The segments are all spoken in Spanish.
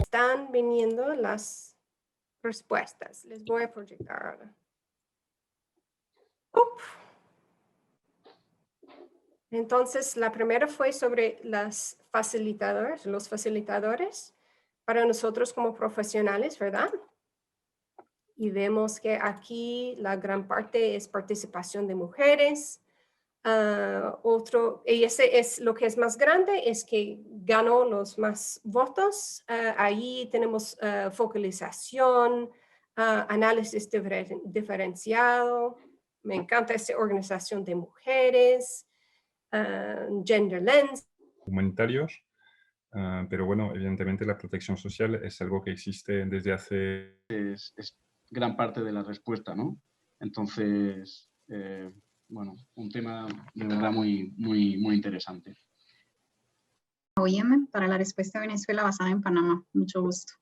están viniendo las respuestas. Les voy a proyectar ahora. Entonces, la primera fue sobre los facilitadores para nosotros como profesionales, ¿verdad? Y vemos que aquí la gran parte es participación de mujeres. Y ese es lo que es más grande, es que ganó los más votos. Ahí tenemos focalización, análisis diferenciado. Me encanta esta organización de mujeres, gender lens. Humanitarios, pero bueno, evidentemente la protección social es algo que existe desde hace... Es gran parte de la respuesta, ¿no? Entonces, bueno, un tema de verdad muy interesante. OIM para la respuesta de Venezuela basada en Panamá. Mucho gusto.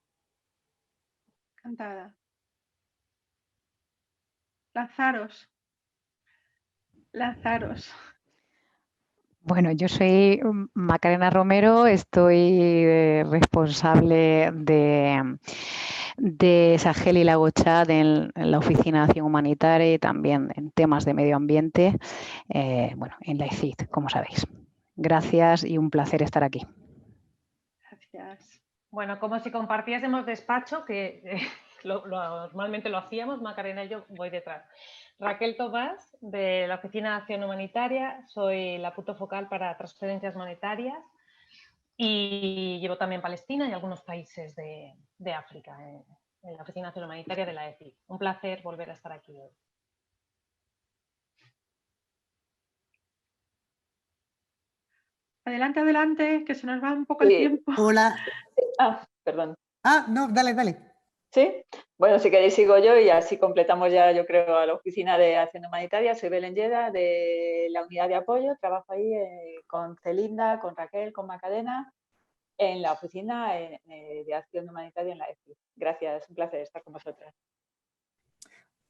Encantada. Lanzaros. Bueno, yo soy Macarena Romero, estoy responsable de Sahel y Lago Chad en la Oficina de Acción Humanitaria y también en temas de medio ambiente, bueno, en la ICID, como sabéis. Gracias y un placer estar aquí. Gracias. Bueno, como si compartiésemos despacho, que normalmente lo hacíamos, Macarena y yo voy detrás. Raquel Tomás, de la Oficina de Acción Humanitaria, soy la punto focal para transferencias monetarias y llevo también Palestina y algunos países de África en la Oficina de Acción Humanitaria de la EFI. Un placer volver a estar aquí hoy. Adelante, que se nos va un poco el tiempo. Hola. Perdón. No, dale. ¿Sí? Bueno, si queréis sigo yo y así completamos ya, yo creo, a la Oficina de Acción Humanitaria. Soy Belén Lleda, de la Unidad de Apoyo. Trabajo ahí con Celinda, con Raquel, con Macarena, en la Oficina de Acción Humanitaria en la EFI. Gracias, es un placer estar con vosotras.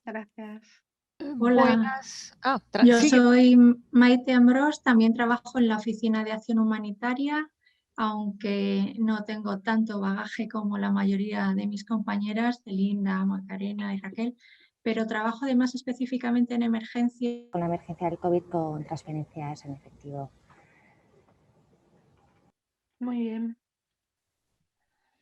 Gracias. Hola, yo soy Maite Ambrós, también trabajo en la Oficina de Acción Humanitaria, aunque no tengo tanto bagaje como la mayoría de mis compañeras, Celinda, Macarena y Raquel, pero trabajo además específicamente en emergencia. Con la emergencia del COVID con transferencias en efectivo. Muy bien.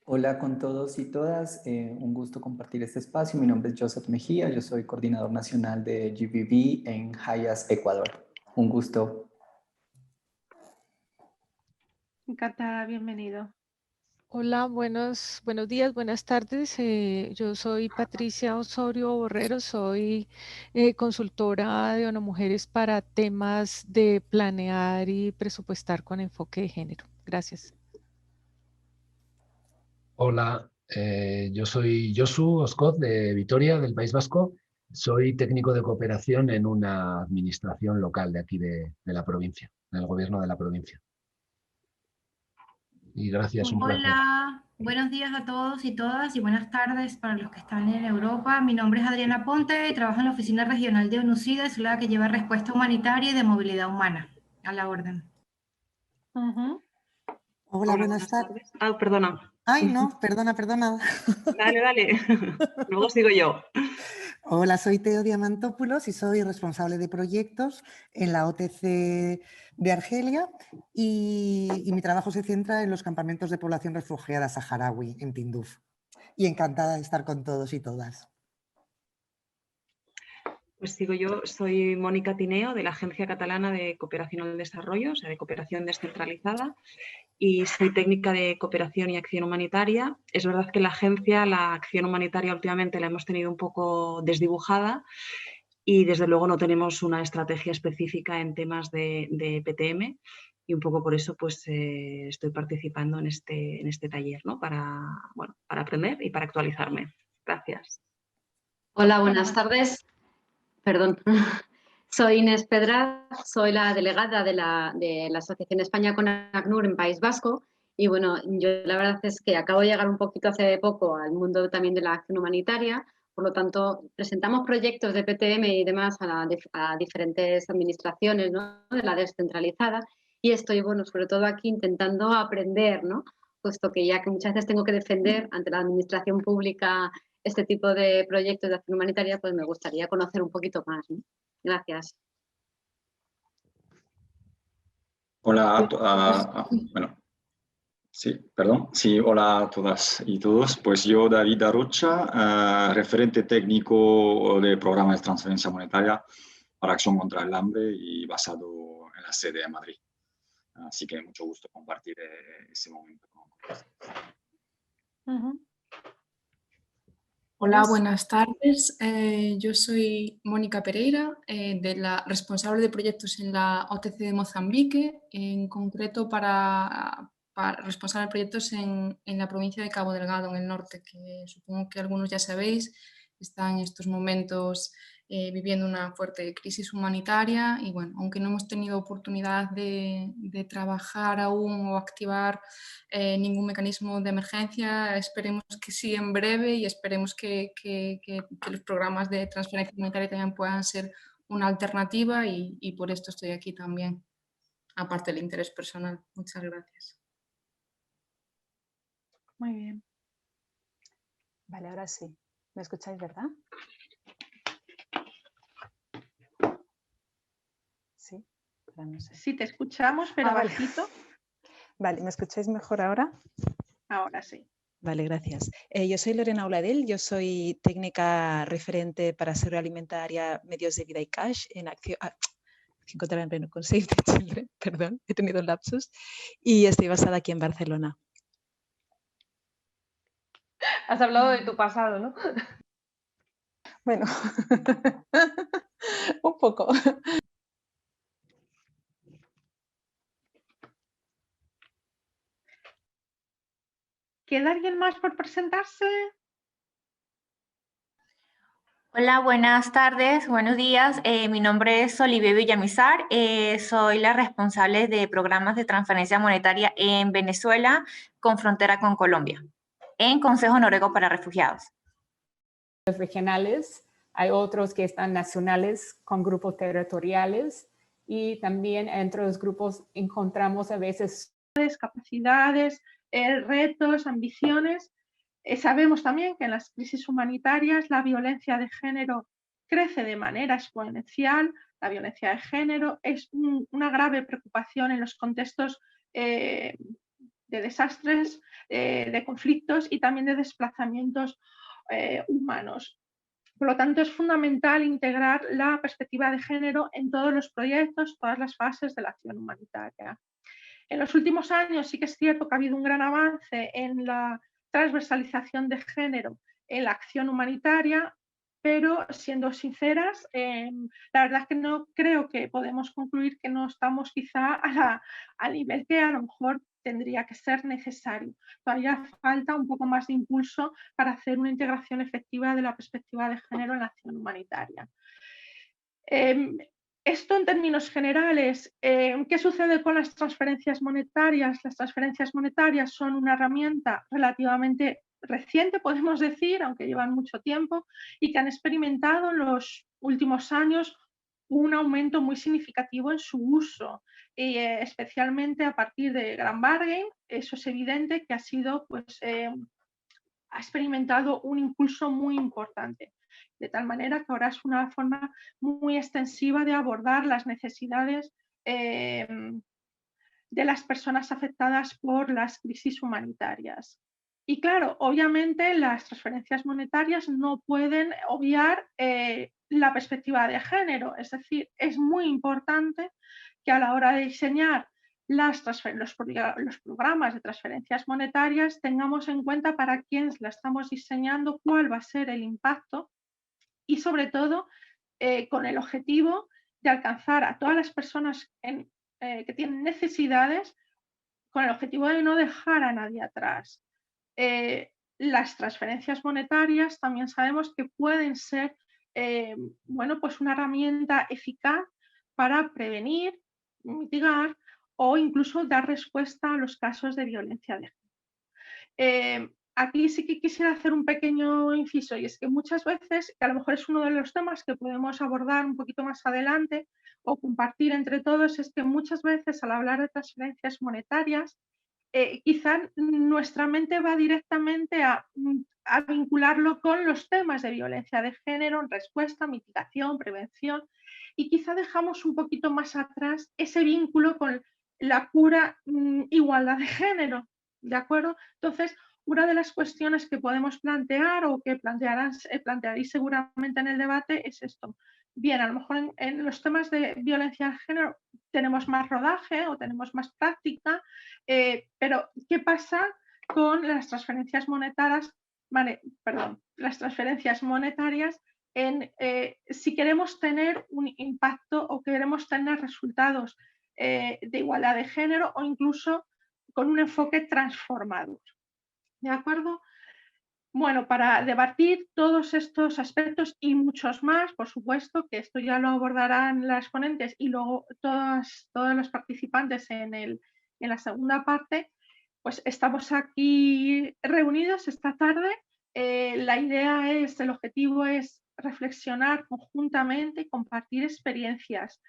Hola con todos y todas, un gusto compartir este espacio. Mi nombre es Joseph Mejía, yo soy coordinador nacional de GBV en Hayas, Ecuador. Un gusto. Encantada, bienvenido. Hola, buenos días, buenas tardes. Yo soy Patricia Osorio Borrero, soy consultora de ONU Mujeres para temas de planear y presupuestar con enfoque de género. Gracias. Hola, yo soy Josu Oscoz de Vitoria, del País Vasco. Soy técnico de cooperación en una administración local de aquí de la provincia, en el gobierno de la provincia. Y gracias, un placer. Hola, buenos días a todos y todas y buenas tardes para los que están en Europa. Mi nombre es Adriana Ponte y trabajo en la Oficina Regional de ONUCIDA, es la que lleva respuesta humanitaria y de movilidad humana. A la orden. Hola, buenas tardes. Perdona. Ay, no, perdona. Dale. Luego sigo yo. Hola, soy Teo Diamantopoulos y soy responsable de proyectos en la OTC de Argelia y mi trabajo se centra en los campamentos de población refugiada saharaui en Tinduf. Y encantada de estar con todos y todas. Pues sigo yo, soy Mónica Tineo de la Agencia Catalana de Cooperación al Desarrollo, o sea, de cooperación descentralizada, y soy técnica de cooperación y acción humanitaria. Es verdad que la agencia, la acción humanitaria últimamente la hemos tenido un poco desdibujada y desde luego no tenemos una estrategia específica en temas de PTM y un poco por eso pues estoy participando en este taller, ¿no? Para aprender y para actualizarme. Gracias. Hola, buenas tardes. Perdón. Soy Inés Pedraz, soy la delegada de la Asociación España con ACNUR en País Vasco y bueno, yo la verdad es que acabo de llegar un poquito hace poco al mundo también de la acción humanitaria, por lo tanto presentamos proyectos de PTM y demás a diferentes administraciones, ¿no? De la descentralizada y estoy, bueno, sobre todo aquí intentando aprender, ¿no? puesto que ya que muchas veces tengo que defender ante la administración pública este tipo de proyectos de acción humanitaria, pues me gustaría conocer un poquito más, ¿no? Gracias. Hola, bueno, sí, perdón. Sí, hola a todas y todos. Pues yo, David Arocha, referente técnico de programas de transferencia monetaria para acción contra el hambre y basado en la sede de Madrid. Así que mucho gusto compartir ese momento con ustedes. Hola, buenas tardes. Yo soy Mónica Pereira, responsable de proyectos en la OTC de Mozambique, en concreto para responsable de proyectos en la provincia de Cabo Delgado, en el norte, que supongo que algunos ya sabéis, está en estos momentos viviendo una fuerte crisis humanitaria y bueno, aunque no hemos tenido oportunidad de trabajar aún o activar ningún mecanismo de emergencia, esperemos que sí en breve y esperemos que los programas de transferencia humanitaria también puedan ser una alternativa y por esto estoy aquí también, aparte del interés personal. Muchas gracias. Muy bien. Vale, ahora sí. ¿Me escucháis, verdad? Sí, pero no sé. Sí, te escuchamos, pero vale. bajito. Vale, ¿me escucháis mejor ahora? Ahora sí. Vale, gracias. Yo soy Lorena Auladell, yo soy técnica referente para seguridad alimentaria, medios de vida y cash en acción. Encontrar en pleno con Save the Children, perdón, he tenido un lapsus, y estoy basada aquí en Barcelona. Has hablado de tu pasado, ¿no? Bueno, un poco. ¿Queda alguien más por presentarse? Hola, buenas tardes, buenos días. Mi nombre es Olivia Villamizar. Soy la responsable de programas de transferencia monetaria en Venezuela con frontera con Colombia, en Consejo Noruego para Refugiados. Regionales, hay otros que están nacionales con grupos territoriales y también entre los grupos encontramos a veces capacidades, retos, ambiciones. Sabemos también que en las crisis humanitarias la violencia de género crece de manera exponencial. La violencia de género es una grave preocupación en los contextos de desastres, de conflictos y también de desplazamientos humanos. Por lo tanto, es fundamental integrar la perspectiva de género en todos los proyectos, todas las fases de la acción humanitaria. En los últimos años sí que es cierto que ha habido un gran avance en la transversalización de género en la acción humanitaria, pero siendo sinceras, la verdad es que no creo que podemos concluir que no estamos quizá al nivel que a lo mejor tendría que ser necesario. Todavía falta un poco más de impulso para hacer una integración efectiva de la perspectiva de género en la acción humanitaria. Esto en términos generales, ¿qué sucede con las transferencias monetarias? Las transferencias monetarias son una herramienta relativamente reciente, podemos decir, aunque llevan mucho tiempo, y que han experimentado en los últimos años un aumento muy significativo en su uso, y, especialmente a partir de Grand Bargain. Eso es evidente que ha sido, pues, ha experimentado un impulso muy importante. De tal manera que ahora es una forma muy extensiva de abordar las necesidades de las personas afectadas por las crisis humanitarias. Y claro, obviamente las transferencias monetarias no pueden obviar la perspectiva de género. Es decir, es muy importante que a la hora de diseñar los programas de transferencias monetarias tengamos en cuenta para quién la estamos diseñando, cuál va a ser el impacto y sobre todo con el objetivo de alcanzar a todas las personas que tienen necesidades, con el objetivo de no dejar a nadie atrás. Las transferencias monetarias también sabemos que pueden ser bueno, pues una herramienta eficaz para prevenir, mitigar o incluso dar respuesta a los casos de violencia de género. Aquí sí que quisiera hacer un pequeño inciso, y es que muchas veces, que a lo mejor es uno de los temas que podemos abordar un poquito más adelante o compartir entre todos, es que muchas veces al hablar de transferencias monetarias quizá nuestra mente va directamente a vincularlo con los temas de violencia de género, respuesta, mitigación, prevención, y quizá dejamos un poquito más atrás ese vínculo con la pura igualdad de género, ¿de acuerdo? Entonces, una de las cuestiones que podemos plantear o que plantearéis seguramente en el debate es esto. Bien, a lo mejor en los temas de violencia de género tenemos más rodaje o tenemos más práctica, pero ¿qué pasa con las transferencias monetarias? Las transferencias monetarias si queremos tener un impacto o queremos tener resultados de igualdad de género o incluso con un enfoque transformador. ¿De acuerdo? Bueno, para debatir todos estos aspectos y muchos más, por supuesto, que esto ya lo abordarán las ponentes y luego todos los participantes en la segunda parte, pues estamos aquí reunidos esta tarde. El objetivo es reflexionar conjuntamente y compartir experiencias,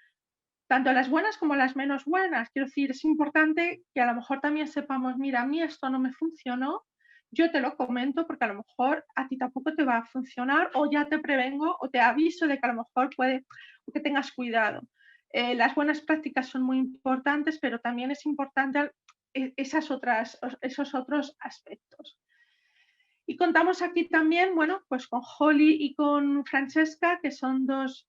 tanto las buenas como las menos buenas. Quiero decir, es importante que a lo mejor también sepamos, mira, a mí esto no me funcionó, yo te lo comento porque a lo mejor a ti tampoco te va a funcionar, o ya te prevengo o te aviso de que a lo mejor puede que tengas cuidado. Las buenas prácticas son muy importantes, pero también es importante esos otros aspectos. Y contamos aquí también, bueno, pues con Holly y con Francesca, que son dos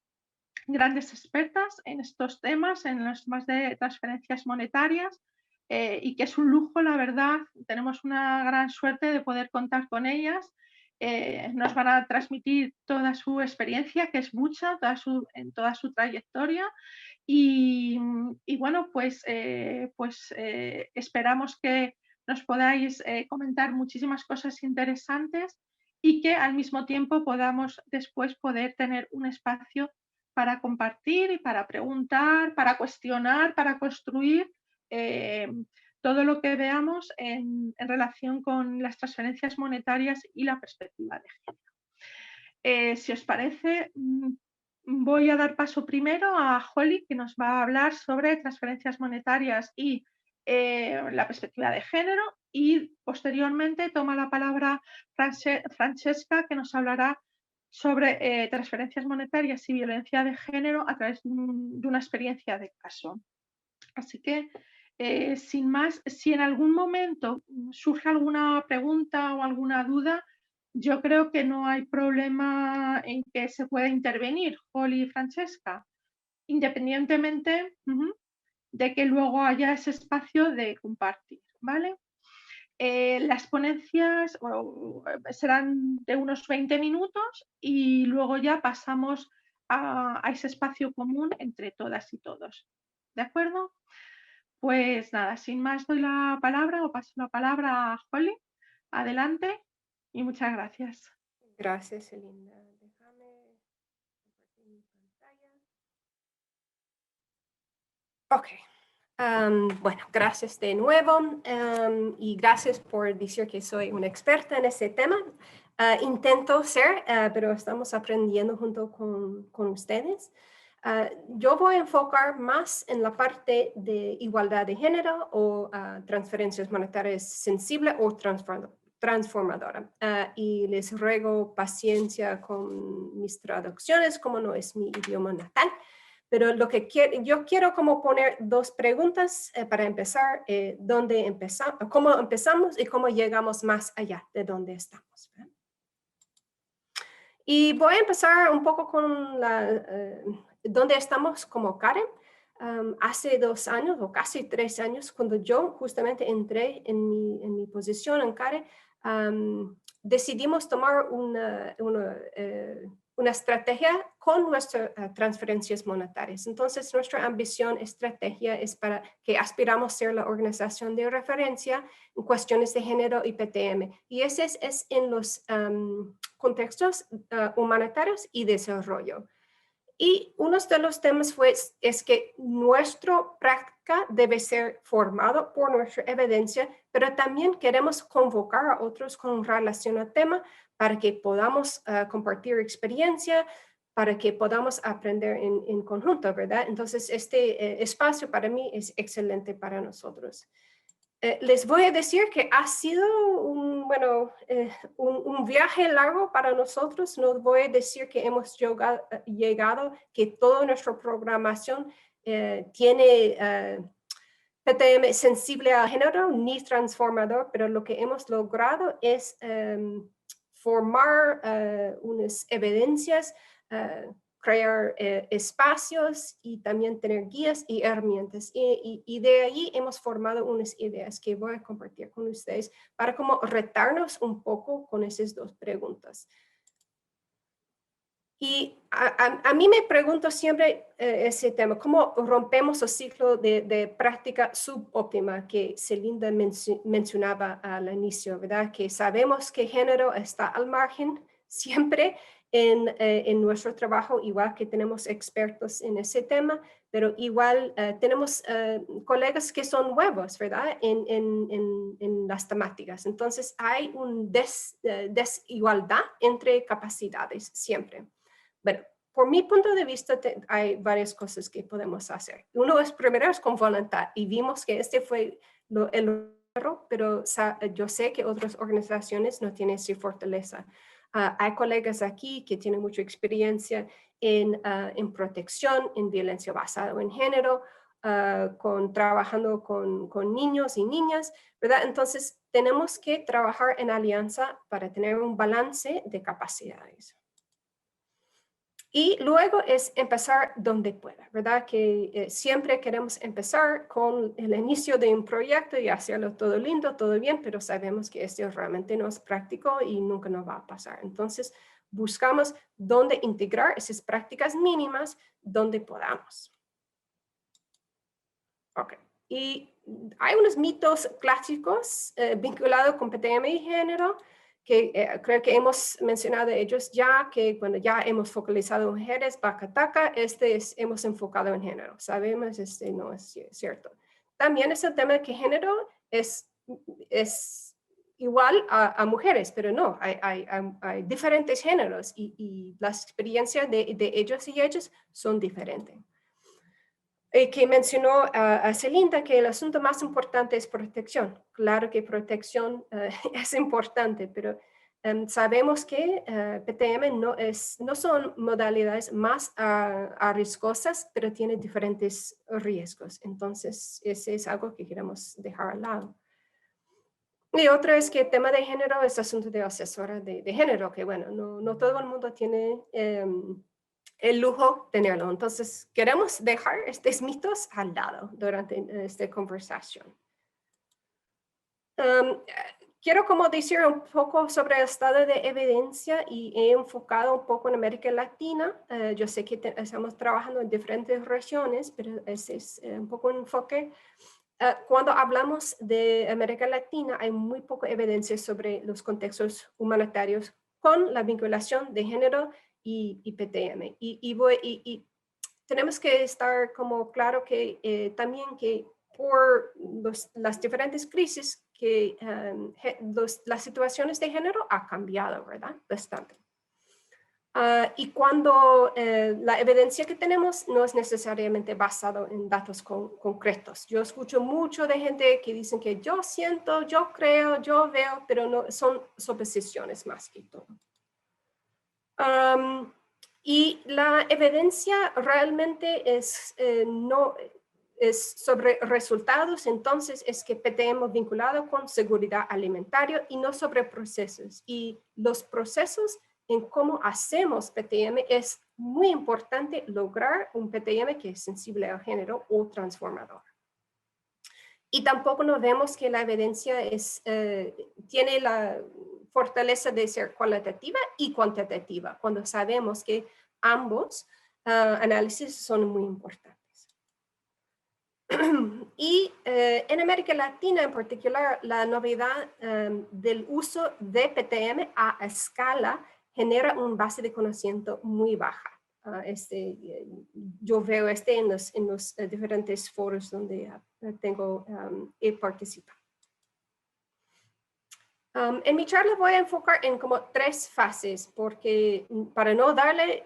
grandes expertas en estos temas, en los temas de transferencias monetarias, y que es un lujo, la verdad. Tenemos una gran suerte de poder contar con ellas. Nos van a transmitir toda su experiencia, que es mucha, en toda su trayectoria. Y bueno, pues esperamos que nos podáis comentar muchísimas cosas interesantes y que al mismo tiempo podamos después poder tener un espacio para compartir y para preguntar, para cuestionar, para construir todo lo que veamos en relación con las transferencias monetarias y la perspectiva de género. Si os parece, voy a dar paso primero a Holly, que nos va a hablar sobre transferencias monetarias y la perspectiva de género, y posteriormente toma la palabra Francesca, que nos hablará sobre transferencias monetarias y violencia de género a través de una experiencia de caso. Así que, sin más, si en algún momento surge alguna pregunta o alguna duda, yo creo que no hay problema en que se pueda intervenir, Holly y Francesca, independientemente de que luego haya ese espacio de compartir, ¿vale? Las ponencias serán de unos 20 minutos y luego ya pasamos a ese espacio común entre todas y todos. ¿De acuerdo? Pues nada, sin más doy la palabra o paso la palabra a Holly. Adelante y muchas gracias. Gracias, Elinda. Déjame compartir mi pantalla. Ok. Bueno, gracias de nuevo y gracias por decir que soy una experta en este tema. Intento ser, pero estamos aprendiendo junto con ustedes. Yo voy a enfocar más en la parte de igualdad de género o transferencias monetarias sensible o transformadora. Y les ruego paciencia con mis traducciones, como no es mi idioma natal. Pero yo quiero como poner dos preguntas para empezar, cómo empezamos y cómo llegamos más allá de donde estamos. ¿Verdad? Y voy a empezar un poco con dónde estamos como Karen. Hace 2 años o casi 3 años, cuando yo justamente entré en mi posición en Karen, decidimos tomar una estrategia con nuestras transferencias monetarias. Entonces, nuestra ambición, estrategia es para que aspiramos a ser la organización de referencia en cuestiones de género y PTM. Y ese es en los contextos humanitarios y desarrollo. Y uno de los temas es que nuestra práctica debe ser formada por nuestra evidencia, pero también queremos convocar a otros con relación al tema para que podamos compartir experiencia, para que podamos aprender en conjunto, ¿verdad? Entonces, este espacio para mí es excelente para nosotros. Les voy a decir que ha sido un viaje largo para nosotros. No voy a decir que hemos llegado, que toda nuestra programación tiene PTM sensible al género ni transformador, pero lo que hemos logrado es formar unas evidencias, crear espacios y también tener guías y herramientas. Y de ahí hemos formado unas ideas que voy a compartir con ustedes para como retarnos un poco con esas dos preguntas. Y a mí me pregunto siempre ese tema, ¿cómo rompemos el ciclo de práctica subóptima que Celinda mencionaba al inicio, ¿verdad? Que sabemos que género está al margen siempre en nuestro trabajo, igual que tenemos expertos en ese tema, pero igual tenemos colegas que son nuevos, ¿verdad? En las temáticas. Entonces hay una desigualdad entre capacidades siempre. Bueno, por mi punto de vista hay varias cosas que podemos hacer. Uno es primero es con voluntad y vimos que este fue el error, pero yo sé que otras organizaciones no tienen esa fortaleza. Hay colegas aquí que tienen mucha experiencia en protección, en violencia basada en género, trabajando con niños y niñas, ¿verdad? Entonces tenemos que trabajar en alianza para tener un balance de capacidades. Y luego es empezar donde pueda, ¿verdad? Que siempre queremos empezar con el inicio de un proyecto y hacerlo todo lindo, todo bien, pero sabemos que esto realmente no es práctico y nunca nos va a pasar. Entonces, buscamos dónde integrar esas prácticas mínimas donde podamos. Ok. Y hay unos mitos clásicos vinculados con PTM y género, que creo que hemos mencionado ellos ya, que cuando ya hemos focalizado en mujeres, Bakataka, hemos enfocado en género. Sabemos, no es cierto. También es el tema de que género es igual a mujeres, pero no, hay diferentes géneros y las experiencias de ellos y ellas son diferentes. Que mencionó a Celinda que el asunto más importante es protección. Claro que protección es importante, pero sabemos que PTM no son modalidades más arriesgosas, pero tiene diferentes riesgos. Entonces, ese es algo que queremos dejar al lado. Y otro es que el tema de género es asunto de asesora de género, que bueno, no todo el mundo tiene el lujo de tenerlo. Entonces, queremos dejar estos mitos al lado durante esta conversación. Quiero como decir un poco sobre el estado de evidencia y he enfocado un poco en América Latina. Yo sé que estamos trabajando en diferentes regiones, pero ese es un poco un enfoque. Cuando hablamos de América Latina, hay muy poca evidencia sobre los contextos humanitarios con la vinculación de género y PTM. Y tenemos que estar como claro que también que por las diferentes crisis que las situaciones de género ha cambiado, ¿verdad? Bastante. Y cuando la evidencia que tenemos no es necesariamente basada en datos concretos. Yo escucho mucho de gente que dicen que yo siento, yo creo, yo veo, pero no son suposiciones más que todo. Y la evidencia realmente no es sobre resultados, entonces es que PTM vinculado con seguridad alimentaria y no sobre procesos. Y los procesos en cómo hacemos PTM es muy importante lograr un PTM que es sensible al género o transformador. Y tampoco nos vemos que la evidencia tiene la fortaleza de ser cualitativa y cuantitativa, cuando sabemos que ambos análisis son muy importantes. Y en América Latina en particular, la novedad del uso de PTM a escala genera una base de conocimiento muy baja. Yo veo en los diferentes foros donde he participado. En mi charla voy a enfocar en como 3 fases, porque para no darle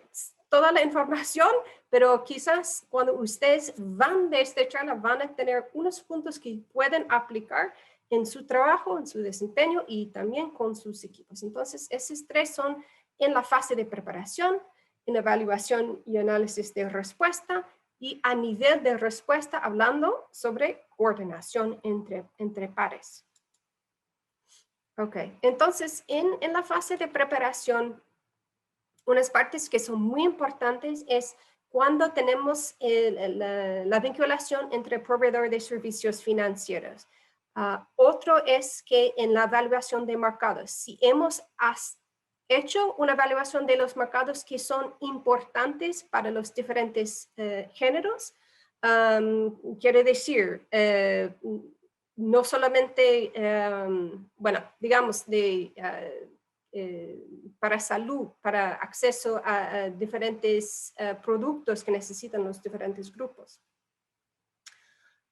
toda la información, pero quizás cuando ustedes van de esta charla van a tener unos puntos que pueden aplicar en su trabajo, en su desempeño y también con sus equipos. Entonces, esos tres son en la fase de preparación, en evaluación y análisis de respuesta, y a nivel de respuesta hablando sobre coordinación entre pares. Ok, entonces en la fase de preparación, unas partes que son muy importantes es cuando tenemos la vinculación entre proveedor de servicios financieros. Otro es que en la evaluación de mercados, si hemos hecho una evaluación de los mercados que son importantes para los diferentes géneros, quiere decir, no solamente, bueno, digamos, para salud, para acceso a diferentes productos que necesitan los diferentes grupos.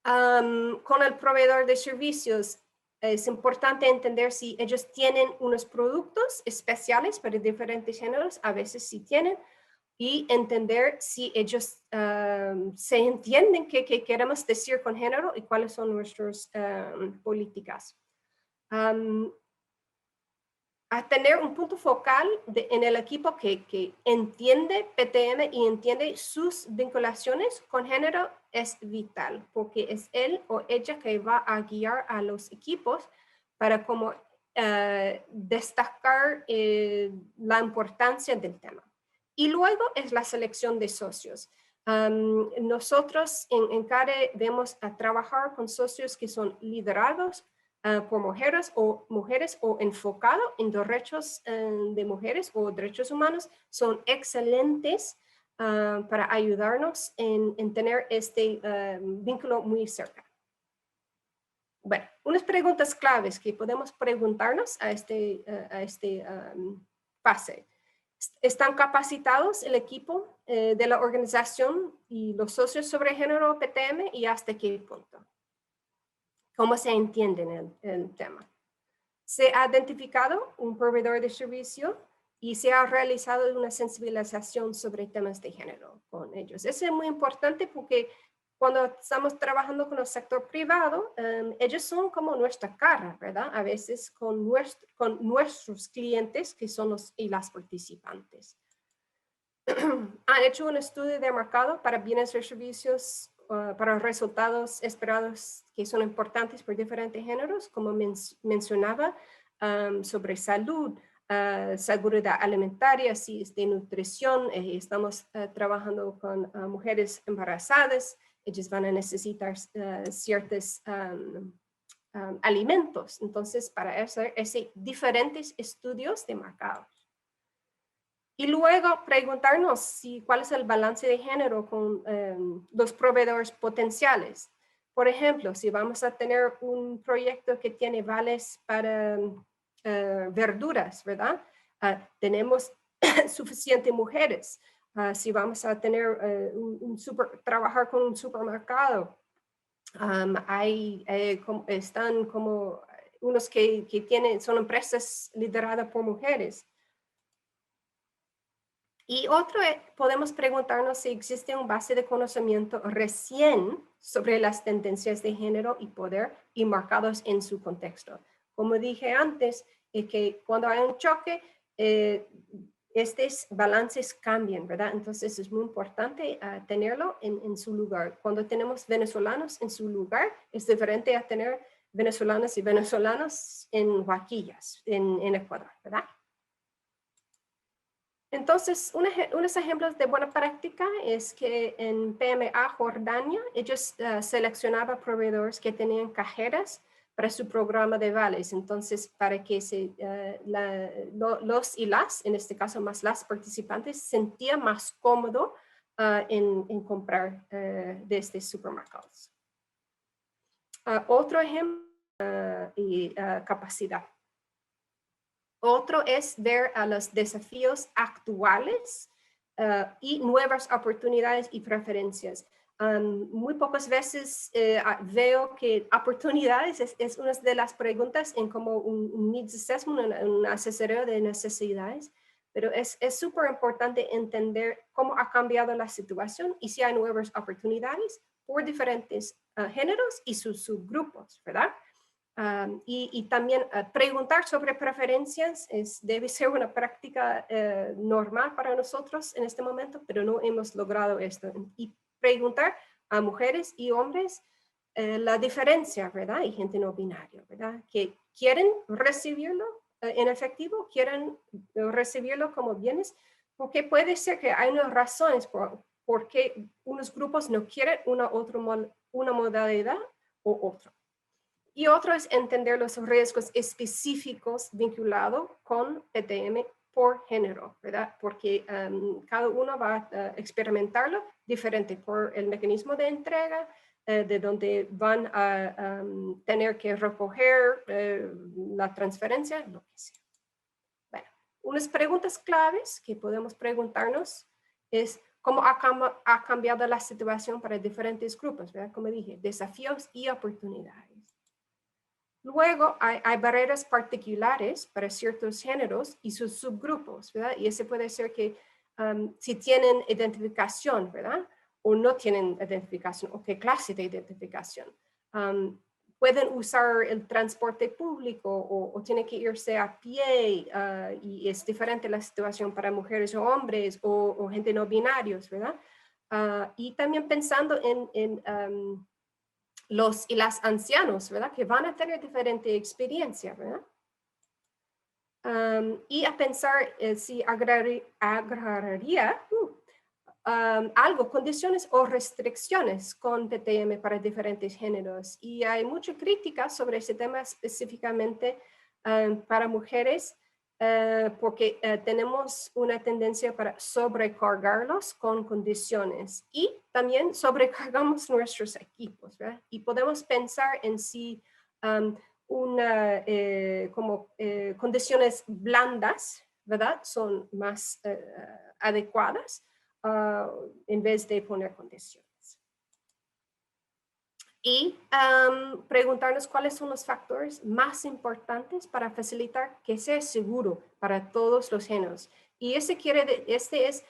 Con el proveedor de servicios, es importante entender si ellos tienen unos productos especiales para diferentes géneros, a veces sí tienen, y entender si ellos se entienden qué queremos decir con género y cuáles son nuestras políticas. A tener un punto focal en el equipo que entiende PTM y entiende sus vinculaciones con género es vital, porque es él o ella que va a guiar a los equipos para como destacar la importancia del tema. Y luego es la selección de socios. Nosotros en CARE vemos a trabajar con socios que son liderados por mujeres o enfocado en derechos de mujeres o derechos humanos, son excelentes para ayudarnos en tener este vínculo muy cerca. Bueno, unas preguntas claves que podemos preguntarnos a este fase. ¿Están capacitados el equipo de la organización y los socios sobre género PTM y hasta qué punto? ¿Cómo se entiende el tema? ¿Se ha identificado un proveedor de servicio y se ha realizado una sensibilización sobre temas de género con ellos? Eso es muy importante porque cuando estamos trabajando con el sector privado, ellos son como nuestra cara, ¿verdad? A veces con nuestros clientes que son los y las participantes. Han hecho un estudio de mercado para bienes y servicios para resultados esperados que son importantes por diferentes géneros, como mencionaba, sobre salud, seguridad alimentaria, si es de nutrición, estamos trabajando con mujeres embarazadas, ellos van a necesitar ciertos alimentos, entonces para hacer diferentes estudios de mercado. Y luego preguntarnos cuál es el balance de género con los proveedores potenciales. Por ejemplo, si vamos a tener un proyecto que tiene vales para verduras, ¿verdad? Tenemos suficientes mujeres. Si vamos a tener trabajar con un supermercado, están como unos que son empresas lideradas por mujeres. Y otro, podemos preguntarnos si existe un base de conocimiento recién sobre las tendencias de género y poder y marcados en su contexto. Como dije antes, que cuando hay un choque, estos balances cambian, ¿verdad? Entonces es muy importante tenerlo en su lugar. Cuando tenemos venezolanos en su lugar, es diferente a tener venezolanas y venezolanos en Huaquillas, en Ecuador, ¿verdad? Entonces, unos ejemplos de buena práctica es que en PMA Jordania, ellos seleccionaban proveedores que tenían cajeras para su programa de vales. Entonces, para que los y las, en este caso más las participantes, sentían más cómodo en comprar de estos supermercados. Otro ejemplo y capacidad. Otro es ver a los desafíos actuales y nuevas oportunidades y preferencias. Muy pocas veces veo que oportunidades es una de las preguntas en como un needs assessment, un asesorio de necesidades. pero es súper importante entender cómo ha cambiado la situación y si hay nuevas oportunidades por diferentes géneros y sus subgrupos, ¿verdad? Y también preguntar sobre preferencias debe ser una práctica normal para nosotros en este momento, pero no hemos logrado esto. Y preguntar a mujeres y hombres la diferencia, ¿verdad? Y gente no binaria, ¿verdad? Que quieren recibirlo en efectivo, quieren recibirlo como bienes, porque puede ser que hay unas razones por qué unos grupos no quieren una modalidad u otra. Y otro es entender los riesgos específicos vinculados con PTM por género, ¿verdad? Porque cada uno va a experimentarlo diferente por el mecanismo de entrega, de donde van a tener que recoger la transferencia, lo que sea. Bueno, unas preguntas claves que podemos preguntarnos es cómo ha cambiado la situación para diferentes grupos, ¿verdad? Como dije, desafíos y oportunidades. Luego hay barreras particulares para ciertos géneros y sus subgrupos, ¿verdad? Y ese puede ser que si tienen identificación, ¿verdad? O no tienen identificación, o qué clase de identificación. Pueden usar el transporte público o tienen que irse a pie y es diferente la situación para mujeres o hombres o gente no binarios, ¿verdad? Y también pensando en los y las ancianos, ¿verdad? Que van a tener diferente experiencia, ¿verdad? Y a pensar si agrararía algo, condiciones o restricciones con PTM para diferentes géneros. Y hay mucha crítica sobre ese tema específicamente para mujeres porque tenemos una tendencia para sobrecargarlos con condiciones y también sobrecargamos nuestros equipos, ¿verdad? Y podemos pensar en si condiciones blandas, ¿verdad? Son más adecuadas en vez de poner condiciones. Y preguntarnos cuáles son los factores más importantes para facilitar que sea seguro para todos los géneros. Y este es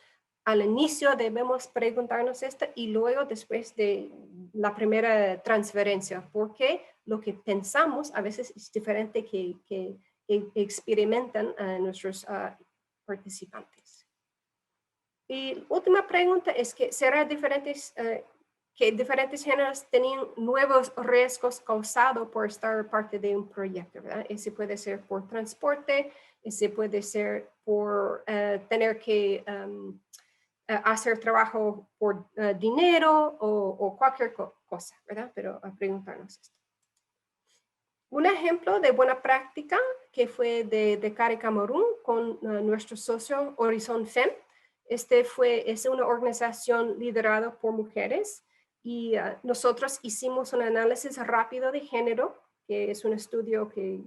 al inicio debemos preguntarnos esto y luego después de la primera transferencia, porque lo que pensamos a veces es diferente que experimentan nuestros participantes. Y la última pregunta es que será que diferentes géneros tenían nuevos riesgos causados por estar parte de un proyecto, ¿verdad? Ese puede ser por transporte, ese puede ser por tener que hacer trabajo por dinero o cualquier cosa, ¿verdad? Pero a preguntarnos esto. Un ejemplo de buena práctica que fue de CARE Camerún con nuestro socio Horizon FEM. Es una organización liderada por mujeres y nosotros hicimos un análisis rápido de género, que es un estudio que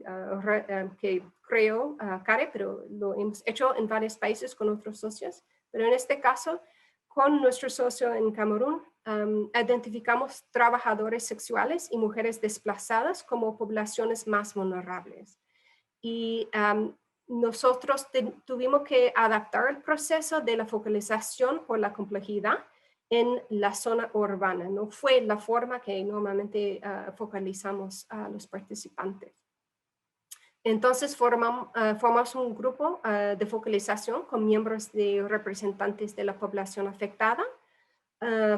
creó CARE, pero lo hemos hecho en varios países con otros socios. Pero en este caso, con nuestro socio en Camerún, identificamos trabajadores sexuales y mujeres desplazadas como poblaciones más vulnerables. Y nosotros tuvimos que adaptar el proceso de la focalización por la complejidad en la zona urbana. No fue la forma que normalmente focalizamos a los participantes. Entonces formamos un grupo de focalización con miembros de representantes de la población afectada,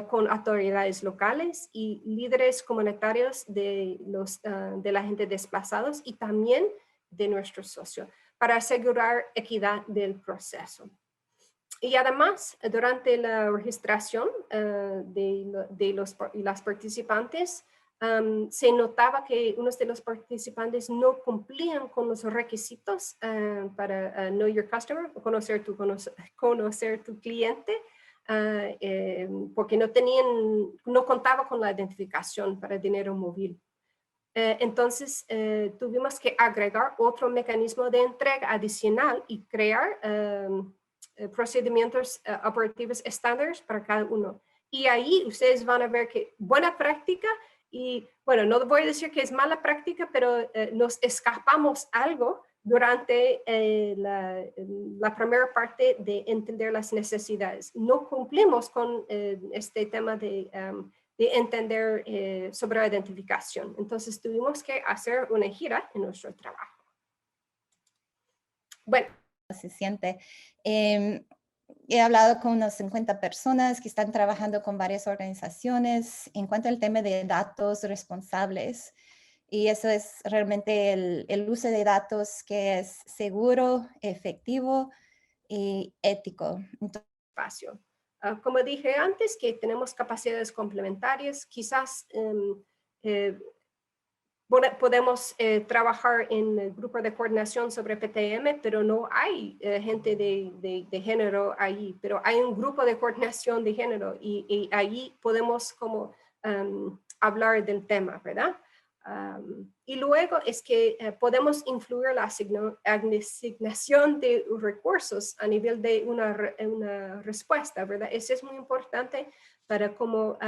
con autoridades locales y líderes comunitarios de la gente desplazados y también de nuestros socios para asegurar equidad del proceso. Y además, durante la registración de las participantes, se notaba que unos de los participantes no cumplían con los requisitos para Know Your Customer, conocer tu cliente, porque no contaba con la identificación para dinero móvil. Entonces, tuvimos que agregar otro mecanismo de entrega adicional y crear procedimientos operativos estándares para cada uno. Y ahí ustedes van a ver que buena práctica y, bueno, no voy a decir que es mala práctica, pero nos escapamos algo durante la primera parte de entender las necesidades. No cumplimos con este tema de entender sobre la identificación. Entonces tuvimos que hacer una gira en nuestro trabajo. Bueno. Se siente. He hablado con unas 50 personas que están trabajando con varias organizaciones en cuanto al tema de datos responsables. Y eso es realmente el uso de datos que es seguro, efectivo y ético. Espacio. Como dije antes, que tenemos capacidades complementarias, quizás podemos trabajar en el grupo de coordinación sobre PTM, pero no hay gente de género ahí, pero hay un grupo de coordinación de género y ahí podemos como hablar del tema, ¿verdad? Y luego es que podemos influir la asignación de recursos a nivel de una respuesta, ¿verdad? Eso es muy importante para como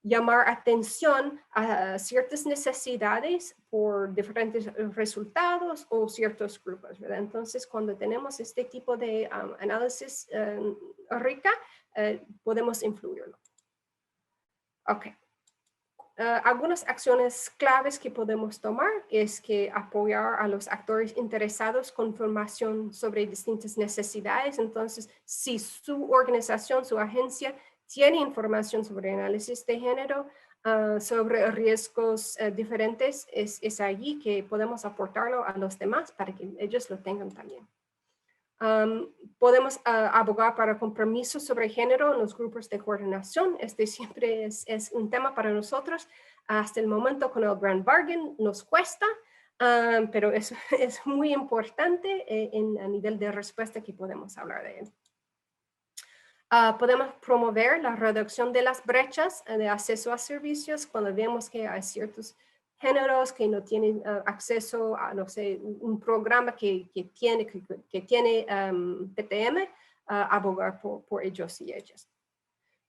llamar atención a ciertas necesidades por diferentes resultados o ciertos grupos, ¿verdad? Entonces, cuando tenemos este tipo de análisis rica, podemos influirlo. Ok. Algunas acciones claves que podemos tomar es que apoyar a los actores interesados con información sobre distintas necesidades. Entonces, si su organización, su agencia, tiene información sobre análisis de género, sobre riesgos diferentes, es allí que podemos aportarlo a los demás para que ellos lo tengan también. Podemos abogar para compromisos sobre género en los grupos de coordinación. Este siempre es un tema para nosotros. Hasta el momento con el Grand Bargain nos cuesta, pero es muy importante a nivel de respuesta que podemos hablar de él. Podemos promover la reducción de las brechas de acceso a servicios cuando vemos que hay ciertos géneros que no tienen acceso a, no sé, un programa que tiene PTM, abogar por ellos y ellas.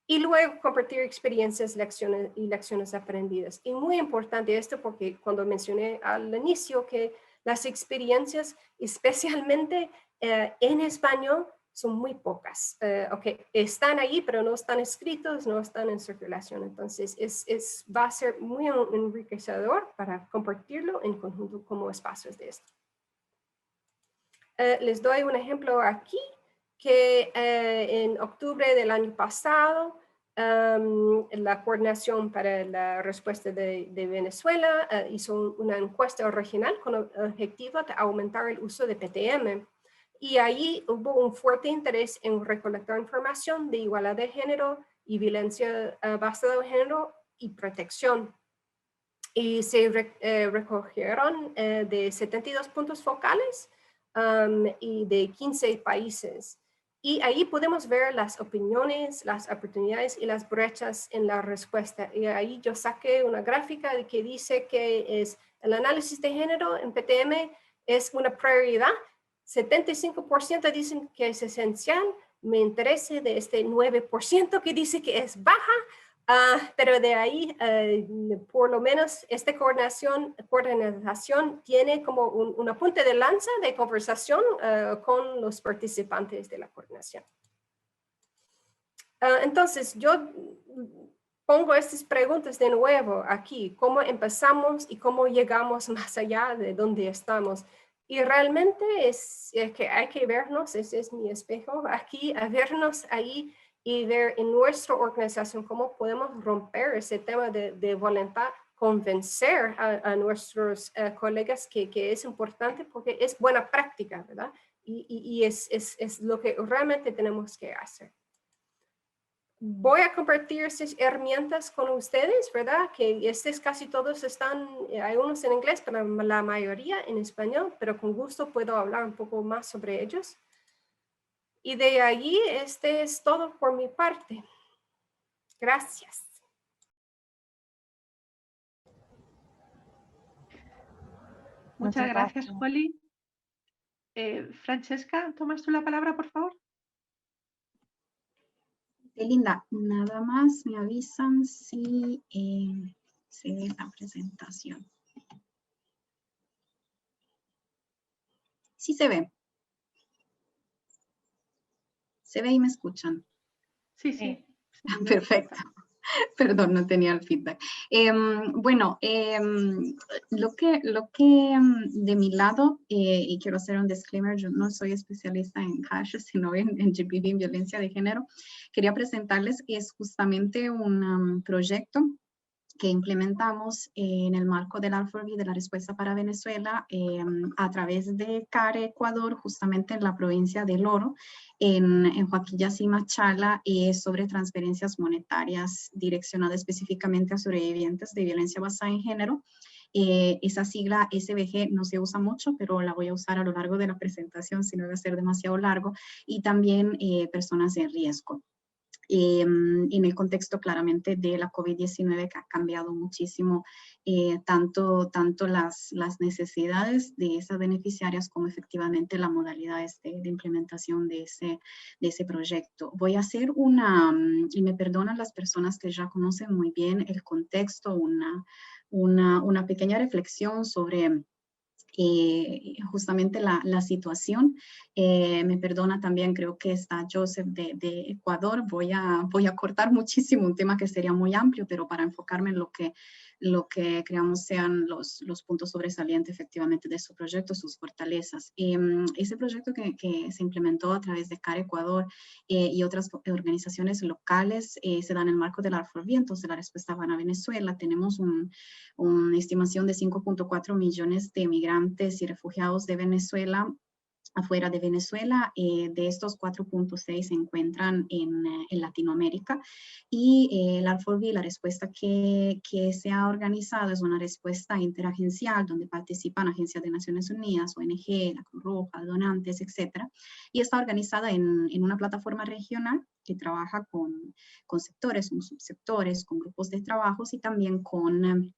Y luego compartir experiencias, lecciones aprendidas. Y muy importante esto porque cuando mencioné al inicio que las experiencias, especialmente en español, son muy pocas. Están ahí, pero no están escritos, no están en circulación. Entonces, va a ser muy enriquecedor para compartirlo en conjunto como espacios de esto. Les doy un ejemplo aquí, que en octubre del año pasado, la Coordinación para la Respuesta de Venezuela hizo una encuesta regional con el objetivo de aumentar el uso de PTM. Y ahí hubo un fuerte interés en recolectar información de igualdad de género y violencia basada en género y protección. Y se recogieron de 72 puntos focales y de 15 países. Y ahí podemos ver las opiniones, las oportunidades y las brechas en la respuesta. Y ahí yo saqué una gráfica que dice que el análisis de género en PTM es una prioridad. 75% dicen que es esencial, me interesa de este 9% que dice que es baja, pero de ahí por lo menos esta coordinación tiene como una punta de lanza de conversación con los participantes de la coordinación. Entonces yo pongo estas preguntas de nuevo aquí, ¿cómo empezamos y cómo llegamos más allá de donde estamos? Y realmente es que hay que vernos, ese es mi espejo aquí, a vernos ahí y ver en nuestra organización cómo podemos romper ese tema de voluntad, convencer a nuestros colegas que es importante porque es buena práctica, ¿verdad? Y es lo que realmente tenemos que hacer. Voy a compartir estas herramientas con ustedes, ¿verdad? Que casi todos están, hay unos en inglés, pero la mayoría en español, pero con gusto puedo hablar un poco más sobre ellos. Y de allí, es todo por mi parte. Gracias. Muchas gracias, Poli. Francesca, ¿tomas tú la palabra, por favor? Linda, nada más me avisan si se ve la presentación. Sí se ve. ¿Se ve y me escuchan? Sí, sí. Perfecto. Perdón, no tenía el feedback. Bueno, lo que de mi lado, y quiero hacer un disclaimer, yo no soy especialista en hash, sino en GBV, en violencia de género. Quería presentarles, es justamente un proyecto que implementamos en el marco del R4V de la respuesta para Venezuela a través de CARE Ecuador, justamente en la provincia del Oro, en Joaquillas y Machala, sobre transferencias monetarias direccionadas específicamente a sobrevivientes de violencia basada en género. Esa sigla SVG no se usa mucho, pero la voy a usar a lo largo de la presentación, si no va a ser demasiado largo, y también personas en riesgo. En el contexto claramente de la COVID-19, que ha cambiado muchísimo tanto las necesidades de esas beneficiarias como efectivamente la modalidad de implementación de ese proyecto. Voy a hacer y me perdonan las personas que ya conocen muy bien el contexto, una pequeña reflexión sobre justamente la situación. Me perdona también, creo que está Joseph de Ecuador. Voy a cortar muchísimo un tema que sería muy amplio, pero para enfocarme en lo que creamos sean los puntos sobresalientes efectivamente de su proyecto, sus fortalezas. Ese proyecto que se implementó a través de CARE Ecuador y otras organizaciones locales se da en el marco del R4V, entonces la respuesta va a Venezuela. Tenemos una estimación de 5.4 millones de migrantes y refugiados de Venezuela. Afuera de Venezuela, de estos 4.6 se encuentran en Latinoamérica, y el R4V, la respuesta que se ha organizado es una respuesta interagencial donde participan agencias de Naciones Unidas, ONG, la Cruz Roja, donantes, etc. Y está organizada en una plataforma regional que trabaja con sectores, con subsectores, con grupos de trabajos y también con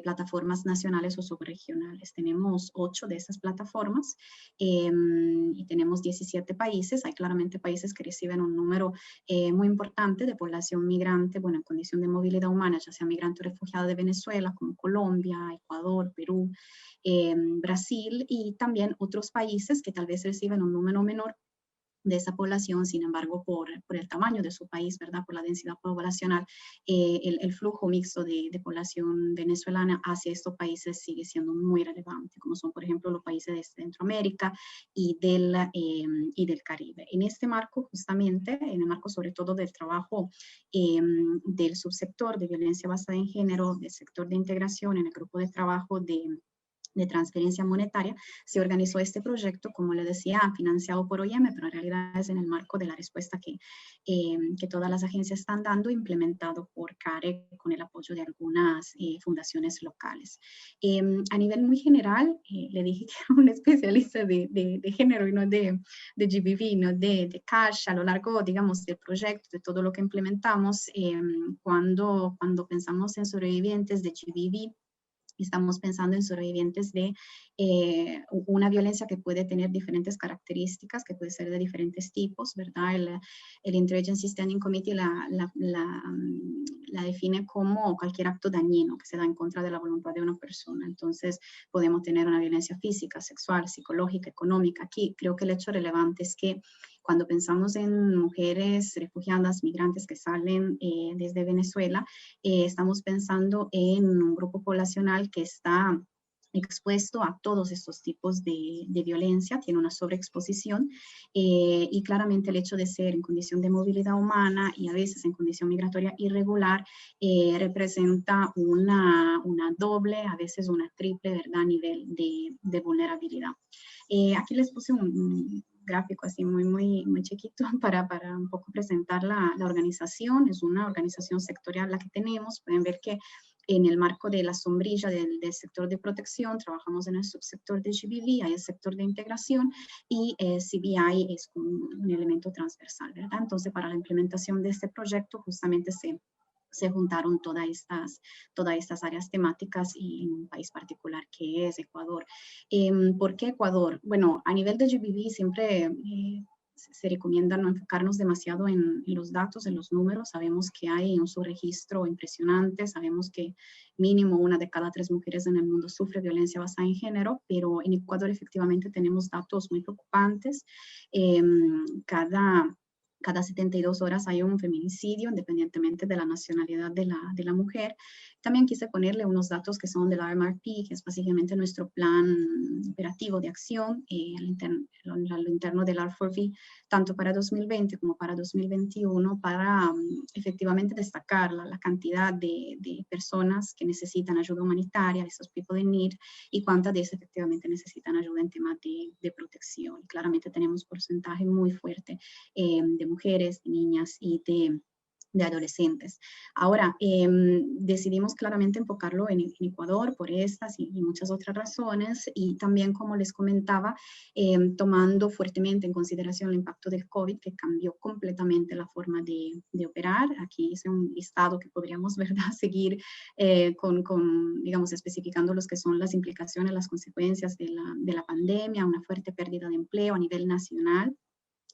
plataformas nacionales o subregionales. Tenemos 8 de esas plataformas y tenemos 17 países. Hay claramente países que reciben un número muy importante de población migrante, bueno, en condición de movilidad humana, ya sea migrante o refugiado de Venezuela, como Colombia, Ecuador, Perú, Brasil, y también otros países que tal vez reciben un número menor de esa población. Sin embargo, por el tamaño de su país, ¿verdad? Por la densidad poblacional, el flujo mixto de población venezolana hacia estos países sigue siendo muy relevante, como son, por ejemplo, los países de Centroamérica y del Caribe. En este marco, justamente, en el marco sobre todo del trabajo del subsector de violencia basada en género, del sector de integración, en el grupo de trabajo de transferencia monetaria, se organizó este proyecto, como le decía, financiado por OIM, pero en realidad es en el marco de la respuesta que todas las agencias están dando, implementado por CARE con el apoyo de algunas fundaciones locales. A nivel muy general, le dije que era un especialista de género y no de GBV, no de cash. A lo largo, digamos, del proyecto, de todo lo que implementamos, cuando pensamos en sobrevivientes de GBV, estamos pensando en sobrevivientes de una violencia que puede tener diferentes características, que puede ser de diferentes tipos, ¿verdad? El Interagency Standing Committee la define como cualquier acto dañino que se da en contra de la voluntad de una persona. Entonces, podemos tener una violencia física, sexual, psicológica, económica. Aquí creo que el hecho relevante es que cuando pensamos en mujeres refugiadas, migrantes que salen desde Venezuela, estamos pensando en un grupo poblacional que está expuesto a todos estos tipos de violencia, tiene una sobreexposición, y claramente el hecho de ser en condición de movilidad humana y a veces en condición migratoria irregular representa una doble, a veces una triple, ¿verdad?, nivel de vulnerabilidad. Aquí les puse un gráfico así muy chiquito para un poco presentar la organización. Es una organización sectorial la que tenemos. Pueden ver que en el marco de la sombrilla del sector de protección trabajamos en el subsector de GBV, hay el sector de integración y CBI es un elemento transversal, ¿verdad? Entonces, para la implementación de este proyecto justamente se juntaron todas estas áreas temáticas y en un país particular que es Ecuador. ¿Por qué Ecuador? Bueno, a nivel de GBV siempre se recomienda no enfocarnos demasiado en los datos, en los números. Sabemos que hay un subregistro impresionante, sabemos que mínimo 1 de cada 3 mujeres en el mundo sufre violencia basada en género, pero en Ecuador efectivamente tenemos datos muy preocupantes. Cada 72 horas hay un feminicidio, independientemente de la nacionalidad de la mujer. También quise ponerle unos datos que son del RMRP, que es básicamente nuestro plan operativo de acción, lo interno del R4V, tanto para 2020 como para 2021, para efectivamente destacar la cantidad de personas que necesitan ayuda humanitaria, esos people in need, y cuántas de esas efectivamente necesitan ayuda en temas de protección. Claramente tenemos un porcentaje muy fuerte de mujeres, de niñas y de adolescentes. Ahora, decidimos claramente enfocarlo en Ecuador por estas y muchas otras razones, y también, como les comentaba, tomando fuertemente en consideración el impacto del COVID, que cambió completamente la forma de operar. Aquí hice un listado que podríamos, ¿verdad?, seguir digamos, especificando los que son las implicaciones, las consecuencias de la pandemia, una fuerte pérdida de empleo a nivel nacional.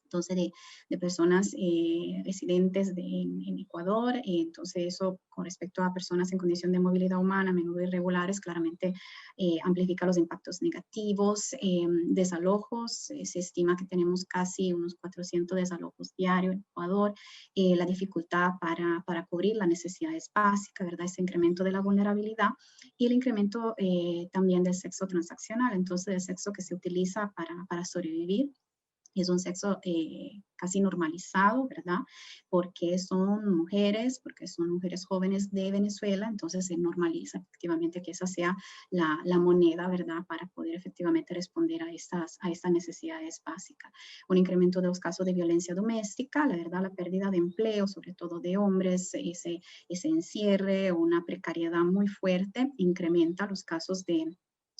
Entonces, de personas residentes en Ecuador. Entonces, eso con respecto a personas en condición de movilidad humana, a menudo irregulares, claramente amplifica los impactos negativos. Desalojos, se estima que tenemos casi unos 400 desalojos diarios en Ecuador. La dificultad para cubrir las necesidades básicas, ¿verdad? Ese incremento de la vulnerabilidad y el incremento también del sexo transaccional, entonces el sexo que se utiliza para sobrevivir. Es un sexo casi normalizado, ¿verdad? Porque son mujeres jóvenes de Venezuela, entonces se normaliza efectivamente que esa sea la moneda, ¿verdad? Para poder efectivamente responder a estas necesidades básicas. Un incremento de los casos de violencia doméstica, la verdad, la pérdida de empleo, sobre todo de hombres, ese encierre, una precariedad muy fuerte, incrementa los casos de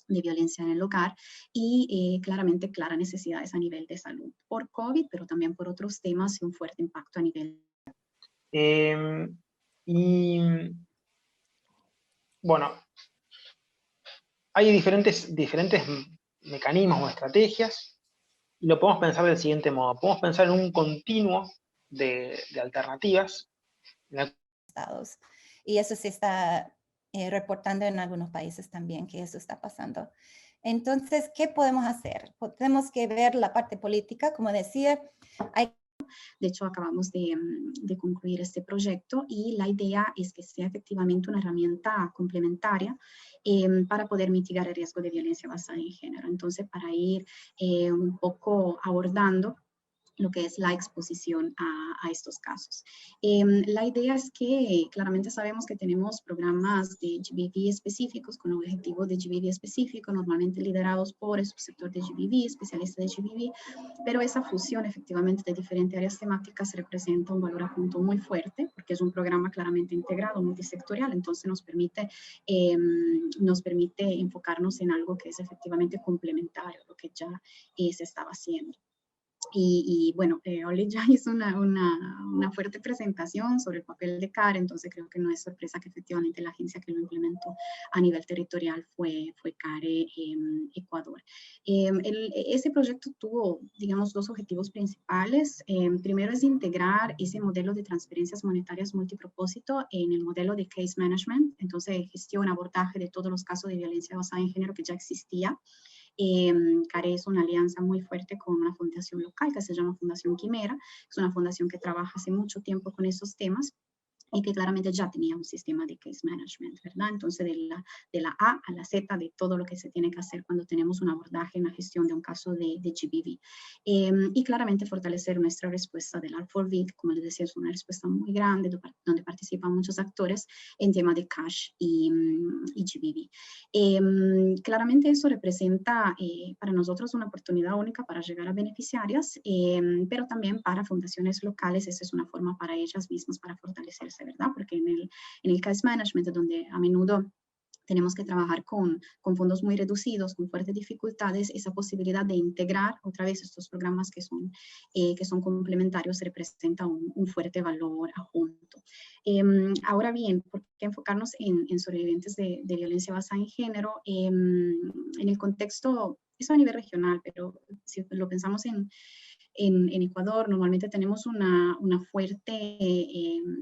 violencia en el hogar y claramente claras necesidades a nivel de salud por COVID, pero también por otros temas y un fuerte impacto a nivel. Y bueno, hay diferentes mecanismos o estrategias y lo podemos pensar del siguiente modo. Podemos pensar en un continuo de alternativas. Y eso se está reportando en algunos países también que eso está pasando. Entonces, ¿qué podemos hacer? Tenemos que ver la parte política, como decía. De hecho, acabamos de concluir este proyecto y la idea es que sea efectivamente una herramienta complementaria para poder mitigar el riesgo de violencia basada en género. Entonces, para ir un poco abordando lo que es la exposición a estos casos. La idea es que claramente sabemos que tenemos programas de GBV específicos, con objetivos de GBV específico, normalmente liderados por el subsector de GBV, especialistas de GBV, pero esa fusión efectivamente de diferentes áreas temáticas representa un valor adjunto muy fuerte, porque es un programa claramente integrado, multisectorial, entonces nos permite enfocarnos en algo que es efectivamente complementario, lo que ya se estaba haciendo. Y bueno, Oli ya hizo una fuerte presentación sobre el papel de CARE, entonces creo que no es sorpresa que efectivamente la agencia que lo implementó a nivel territorial fue CARE Ecuador. Ese proyecto tuvo, digamos, dos objetivos principales. Primero es integrar ese modelo de transferencias monetarias multipropósito en el modelo de case management, entonces gestión, abordaje de todos los casos de violencia basada en género que ya existía. CARE es una alianza muy fuerte con una fundación local que se llama Fundación Quimera, es una fundación que trabaja hace mucho tiempo con esos temas y que claramente ya tenía un sistema de case management, ¿verdad? Entonces, de la A a la Z de todo lo que se tiene que hacer cuando tenemos un abordaje en la gestión de un caso de GBV. Y claramente fortalecer nuestra respuesta del R4V, como les decía, es una respuesta muy grande, donde participan muchos actores en tema de cash y GBV. Claramente eso representa para nosotros una oportunidad única para llegar a beneficiarias, pero también para fundaciones locales, esa es una forma para ellas mismas para fortalecerse, ¿verdad? Porque en el case management, donde a menudo tenemos que trabajar con fondos muy reducidos, con fuertes dificultades, esa posibilidad de integrar otra vez estos programas que son complementarios representa un fuerte valor adjunto. Ahora bien, ¿por qué enfocarnos en sobrevivientes de violencia basada en género? En el contexto, eso a nivel regional, pero si lo pensamos en En Ecuador normalmente tenemos una fuerte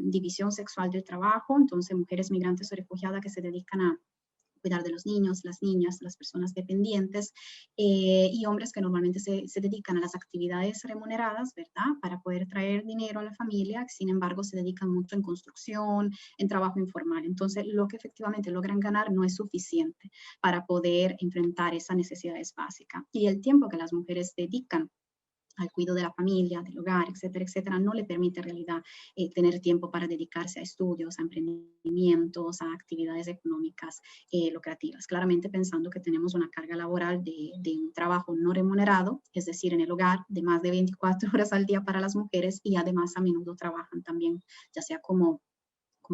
división sexual del trabajo, entonces mujeres migrantes o refugiadas que se dedican a cuidar de los niños, las niñas, las personas dependientes, y hombres que normalmente se dedican a las actividades remuneradas, ¿verdad? Para poder traer dinero a la familia, sin embargo se dedican mucho en construcción, en trabajo informal. Entonces lo que efectivamente logran ganar no es suficiente para poder enfrentar esas necesidades básicas. Y el tiempo que las mujeres dedican al cuidado de la familia, del hogar, etcétera, etcétera, no le permite en realidad tener tiempo para dedicarse a estudios, a emprendimientos, a actividades económicas lucrativas. Claramente pensando que tenemos una carga laboral de un trabajo no remunerado, es decir, en el hogar, de más de 24 horas al día para las mujeres, y además a menudo trabajan también, ya sea como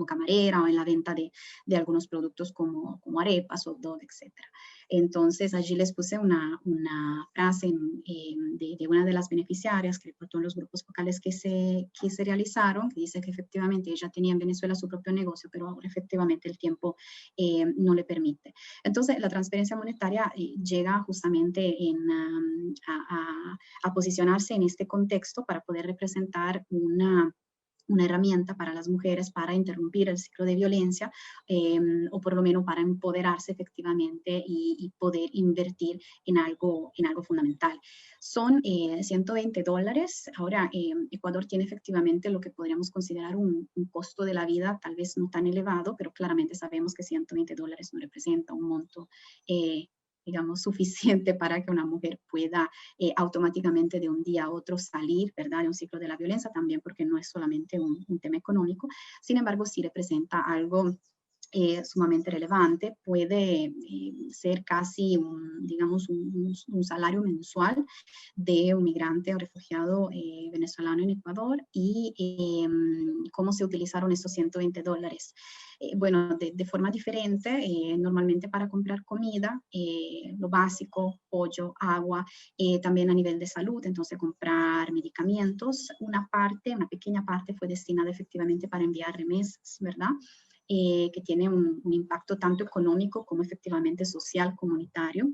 camarera o en la venta de algunos productos como arepas, hot dog, etc. Entonces allí les puse una frase de una de las beneficiarias que reportó en los grupos focales que se realizaron, que dice que efectivamente ella tenía en Venezuela su propio negocio, pero ahora efectivamente el tiempo no le permite. Entonces la transferencia monetaria llega justamente a posicionarse en este contexto para poder representar una herramienta para las mujeres para interrumpir el ciclo de violencia o por lo menos para empoderarse efectivamente y poder invertir en algo fundamental. Son $120. Ahora, Ecuador tiene efectivamente lo que podríamos considerar un costo de la vida tal vez no tan elevado, pero claramente sabemos que $120 no representa un monto digamos, suficiente para que una mujer pueda automáticamente de un día a otro salir, ¿verdad?, de un ciclo de la violencia, también porque no es solamente un tema económico. Sin embargo, sí representa algo sumamente relevante, puede ser casi digamos un salario mensual de un migrante o refugiado venezolano en Ecuador. Y cómo se utilizaron estos $120. Bueno, de forma diferente, normalmente para comprar comida, lo básico, pollo, agua, también a nivel de salud, entonces comprar medicamentos, una pequeña parte fue destinada efectivamente para enviar remesas, ¿verdad?, que tiene un impacto tanto económico como efectivamente social, comunitario.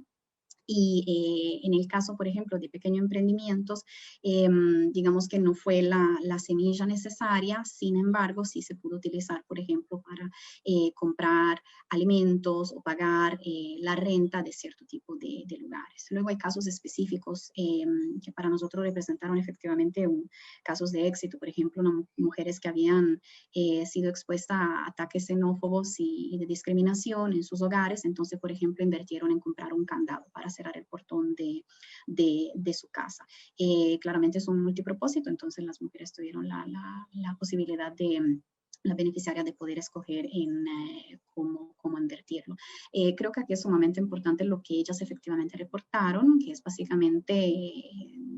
Y en el caso, por ejemplo, de pequeños emprendimientos, digamos que no fue la semilla necesaria, sin embargo, sí se pudo utilizar, por ejemplo, para comprar alimentos o pagar la renta de cierto tipo de lugares. Luego hay casos específicos que para nosotros representaron efectivamente casos de éxito, por ejemplo, mujeres que habían sido expuestas a ataques xenófobos y de discriminación en sus hogares, entonces, por ejemplo, invirtieron en comprar un candado para cerrar el portón de su casa. Claramente es un multipropósito, entonces las mujeres tuvieron la posibilidad de la beneficiaria de poder escoger en cómo invertirlo. Creo que aquí es sumamente importante lo que ellas efectivamente reportaron, que es básicamente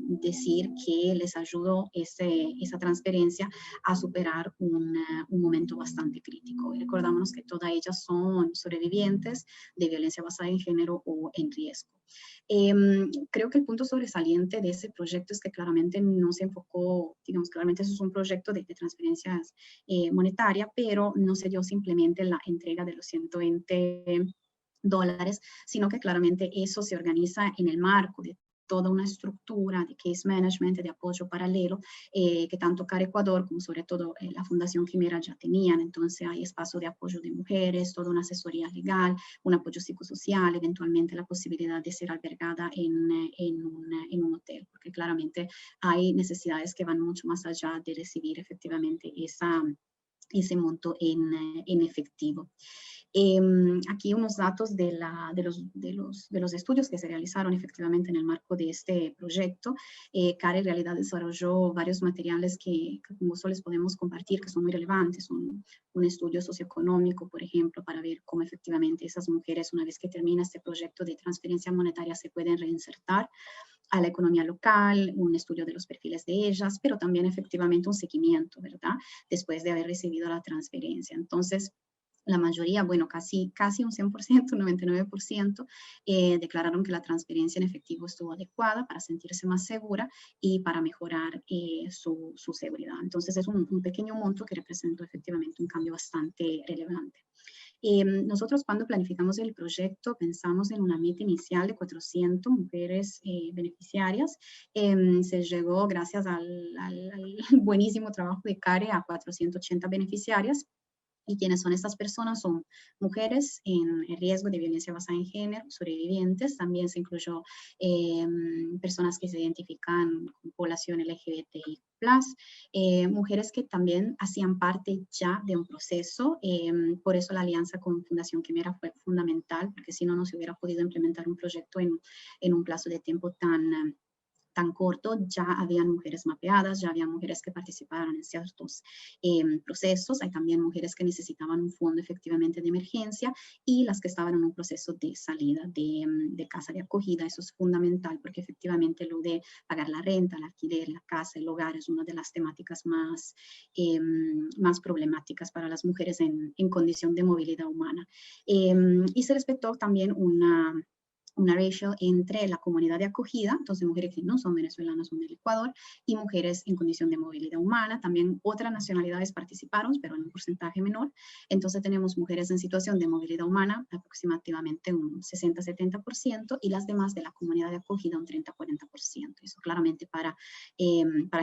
decir que les ayudó esa transferencia a superar un momento bastante crítico. Y recordamos que todas ellas son sobrevivientes de violencia basada en género o en riesgo. Creo que el punto sobresaliente de ese proyecto es que claramente no se enfocó, digamos, claramente eso es un proyecto de transferencias monetarias, pero no se dio simplemente la entrega de los $120, sino que claramente eso se organiza en el marco de toda una estructura de case management, de apoyo paralelo, que tanto CARE Ecuador como sobre todo la Fundación Quimera ya tenían. Entonces hay espacio de apoyo de mujeres, toda una asesoría legal, un apoyo psicosocial, eventualmente la posibilidad de ser albergada en un hotel, porque claramente hay necesidades que van mucho más allá de recibir efectivamente ese monto en efectivo. Aquí unos datos de los estudios que se realizaron efectivamente en el marco de este proyecto. CARE en realidad desarrolló varios materiales que con gusto les podemos compartir, que son muy relevantes. Un estudio socioeconómico, por ejemplo, para ver cómo efectivamente esas mujeres, una vez que termina este proyecto de transferencia monetaria, se pueden reinsertar a la economía local, un estudio de los perfiles de ellas, pero también efectivamente un seguimiento, ¿verdad?, después de haber recibido la transferencia. Entonces, la mayoría, bueno, casi un 100%, un 99%, declararon que la transferencia en efectivo estuvo adecuada para sentirse más segura y para mejorar su seguridad. Entonces es un pequeño monto que representó efectivamente un cambio bastante relevante. Nosotros cuando planificamos el proyecto pensamos en una meta inicial de 400 mujeres beneficiarias. Se llegó, gracias al buenísimo trabajo de CARE, a 480 beneficiarias. ¿Y quiénes son estas personas? Son mujeres en riesgo de violencia basada en género, sobrevivientes, también se incluyó personas que se identifican con población LGBTI+, mujeres que también hacían parte ya de un proceso, por eso la alianza con Fundación Quimera fue fundamental, porque si no, no se hubiera podido implementar un proyecto en un plazo de tiempo tan corto. Ya habían mujeres mapeadas, ya había mujeres que participaron en ciertos procesos, hay también mujeres que necesitaban un fondo efectivamente de emergencia y las que estaban en un proceso de salida de casa de acogida. Eso es fundamental porque efectivamente lo de pagar la renta, el alquiler, la casa, el hogar es una de las temáticas más problemáticas para las mujeres en condición de movilidad humana. Y se respetó también una ratio entre la comunidad de acogida, entonces mujeres que no son venezolanas, son del Ecuador, y mujeres en condición de movilidad humana. También otras nacionalidades participaron, pero en un porcentaje menor. Entonces tenemos mujeres en situación de movilidad humana, aproximadamente un 60-70%, y las demás de la comunidad de acogida un 30-40%. Eso claramente para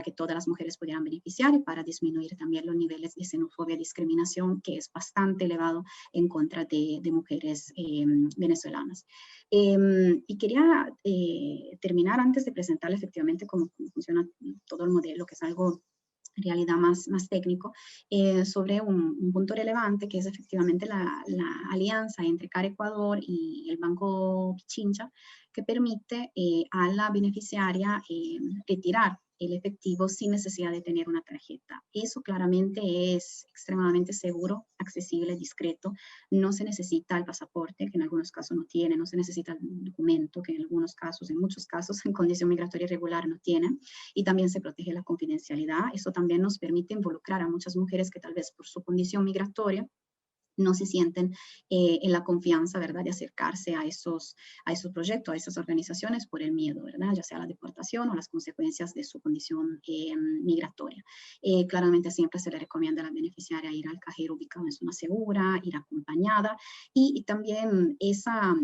que todas las mujeres pudieran beneficiar y para disminuir también los niveles de xenofobia y discriminación, que es bastante elevado en contra de mujeres venezolanas. Y quería terminar antes de presentar efectivamente cómo funciona todo el modelo, que es algo en realidad más técnico, sobre un punto relevante que es efectivamente la alianza entre CARE Ecuador y el Banco Pichincha, que permite a la beneficiaria retirar el efectivo sin necesidad de tener una tarjeta. Eso claramente es extremadamente seguro, accesible, discreto. No se necesita el pasaporte, que en algunos casos no tiene, no se necesita el documento, que en algunos casos, en muchos casos, en condición migratoria irregular no tiene. Y también se protege la confidencialidad. Eso también nos permite involucrar a muchas mujeres que tal vez por su condición migratoria no se sienten en la confianza, ¿verdad?, de acercarse a esos proyectos, a esas organizaciones por el miedo, ¿verdad?, ya sea la deportación o las consecuencias de su condición migratoria. Claramente siempre se le recomienda a la beneficiaria ir al cajero ubicado en zona segura, ir acompañada, y también esa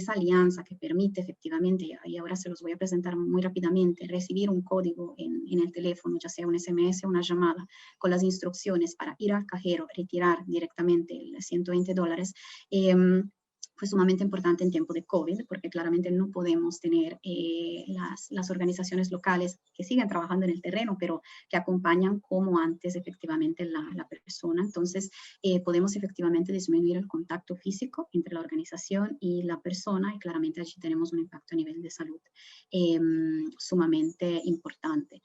alianza que permite efectivamente, y ahora se los voy a presentar muy rápidamente, recibir un código en el teléfono, ya sea un SMS o una llamada, con las instrucciones para ir al cajero, retirar directamente el $120, fue sumamente importante en tiempo de COVID, porque claramente no podemos tener las organizaciones locales que siguen trabajando en el terreno, pero que acompañan como antes efectivamente la persona. Entonces, podemos efectivamente disminuir el contacto físico entre la organización y la persona, y claramente allí tenemos un impacto a nivel de salud sumamente importante.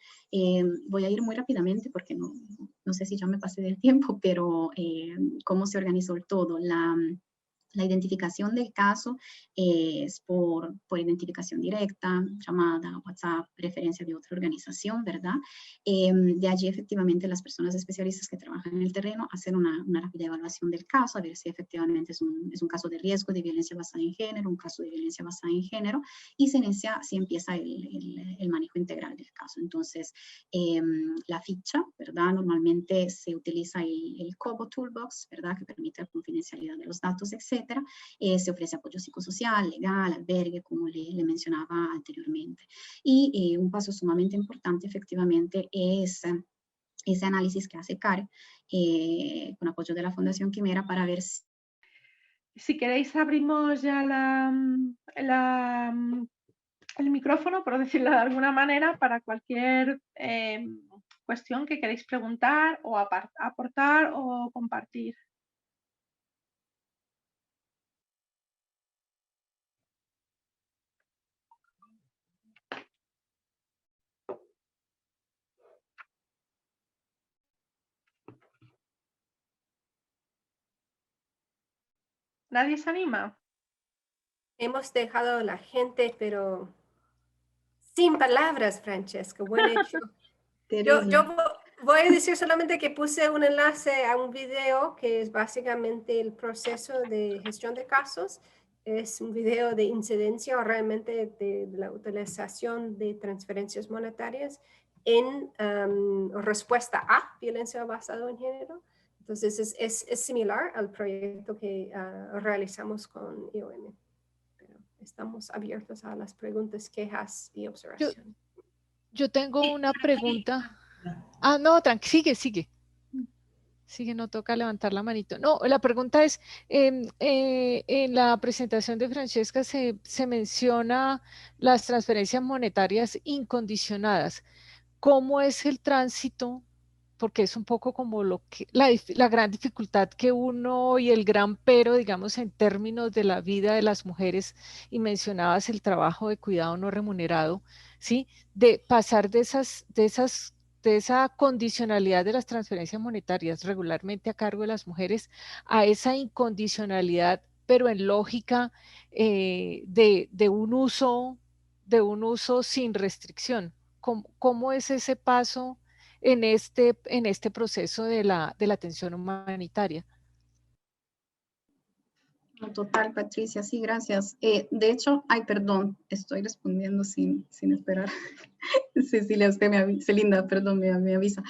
Voy a ir muy rápidamente porque no sé si ya me pasé del tiempo, pero cómo se organizó el todo. La identificación del caso es por identificación directa, llamada, WhatsApp, preferencia de otra organización, ¿verdad? De allí efectivamente las personas especialistas que trabajan en el terreno hacen una rápida evaluación del caso, a ver si efectivamente es un caso de riesgo de violencia basada en género, un caso de violencia basada en género, y se empieza el manejo integral del caso. Entonces, la ficha, ¿verdad? Normalmente se utiliza el COBO Toolbox, ¿verdad?, que permite la confidencialidad de los datos, etc. Se ofrece apoyo psicosocial, legal, albergue, como le mencionaba anteriormente. Y un paso sumamente importante, efectivamente, es ese análisis que hace CARE con apoyo de la Fundación Quimera para ver si queréis abrimos ya el micrófono, por decirlo de alguna manera, para cualquier cuestión que queréis preguntar o aportar o compartir. ¿Nadie se anima? Hemos dejado a la gente, pero sin palabras, Francesca. Buen hecho. Yo voy a decir solamente que puse un enlace a un video que es básicamente el proceso de gestión de casos. Es un video de incidencia o realmente de la utilización de transferencias monetarias en respuesta a violencia basada en género. Entonces es similar al proyecto que realizamos con IOM. Pero estamos abiertos a las preguntas, quejas y observaciones. Yo tengo una pregunta. Ah, no, sigue. Sigue, no toca levantar la manito. No, la pregunta es, en la presentación de Francesca se menciona las transferencias monetarias incondicionadas. ¿Cómo es el tránsito? Porque es un poco como la gran dificultad que uno y el gran pero, digamos, en términos de la vida de las mujeres, y mencionabas el trabajo de cuidado no remunerado, ¿sí? De pasar de esa condicionalidad de las transferencias monetarias regularmente a cargo de las mujeres a esa incondicionalidad, pero en lógica de un uso sin restricción. ¿Cómo es ese paso en este proceso de la atención humanitaria? Total, Patricia, sí, gracias. De hecho, perdón, estoy respondiendo sin esperar. Cecilia, usted Celinda, perdón, me avisa.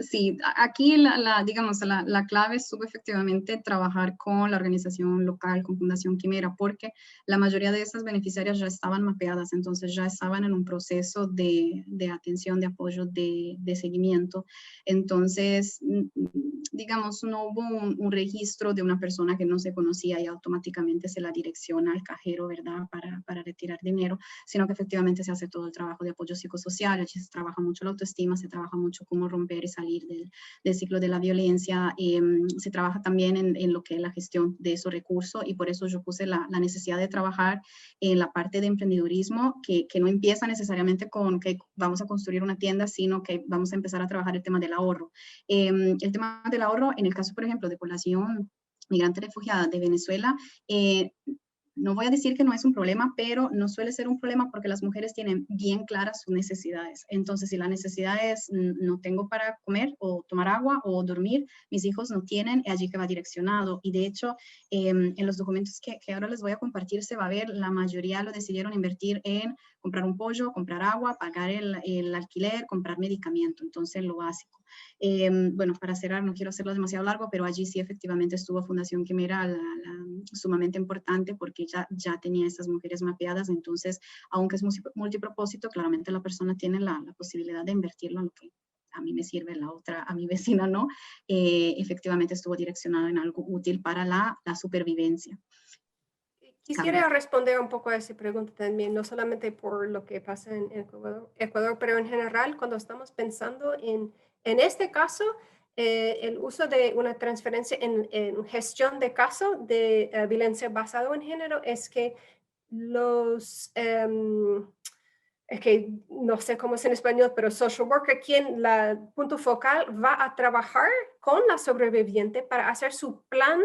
Sí, aquí digamos, la clave estuvo efectivamente trabajar con la organización local, con Fundación Quimera, porque la mayoría de esas beneficiarias ya estaban mapeadas, entonces ya estaban en un proceso de atención, de apoyo, de seguimiento. Entonces, digamos, no hubo un registro de una persona que no se conocía y automáticamente se la direcciona al cajero, ¿verdad?, para retirar dinero, sino que efectivamente se hace todo el trabajo de apoyo psicosocial. Allí se trabaja mucho la autoestima, se trabaja mucho cómo romper y salir del ciclo de la violencia, se trabaja también en lo que es la gestión de esos recursos, y por eso yo puse la necesidad de trabajar en la parte de emprendedurismo, que no empieza necesariamente con que vamos a construir una tienda, sino que vamos a empezar a trabajar el tema del ahorro. El tema del ahorro, en el caso, por ejemplo, de población migrante refugiada de Venezuela, no voy a decir que no es un problema, pero no suele ser un problema porque las mujeres tienen bien claras sus necesidades. Entonces, si la necesidad es no tengo para comer o tomar agua o dormir, mis hijos no tienen, es allí que va direccionado. Y de hecho, en los documentos que ahora les voy a compartir se va a ver, la mayoría lo decidieron invertir en comprar un pollo, comprar agua, pagar el alquiler, comprar medicamento. Entonces, lo básico. Bueno, para cerrar, no quiero hacerlo demasiado largo, pero allí sí efectivamente estuvo Fundación Quimera sumamente importante, porque ya tenía esas mujeres mapeadas. Entonces, aunque es multipropósito, claramente la persona tiene la posibilidad de invertirlo en lo que a mí me sirve, la otra a mi vecina no. Efectivamente estuvo direccionado en algo útil para la supervivencia. Quisiera responder un poco a esa pregunta también, no solamente por lo que pasa en Ecuador, pero en general, cuando estamos pensando en este caso, el uso de una transferencia en gestión de caso de violencia basada en género, es que es que no sé cómo es en español, pero social worker, quien punto focal va a trabajar con la sobreviviente para hacer su plan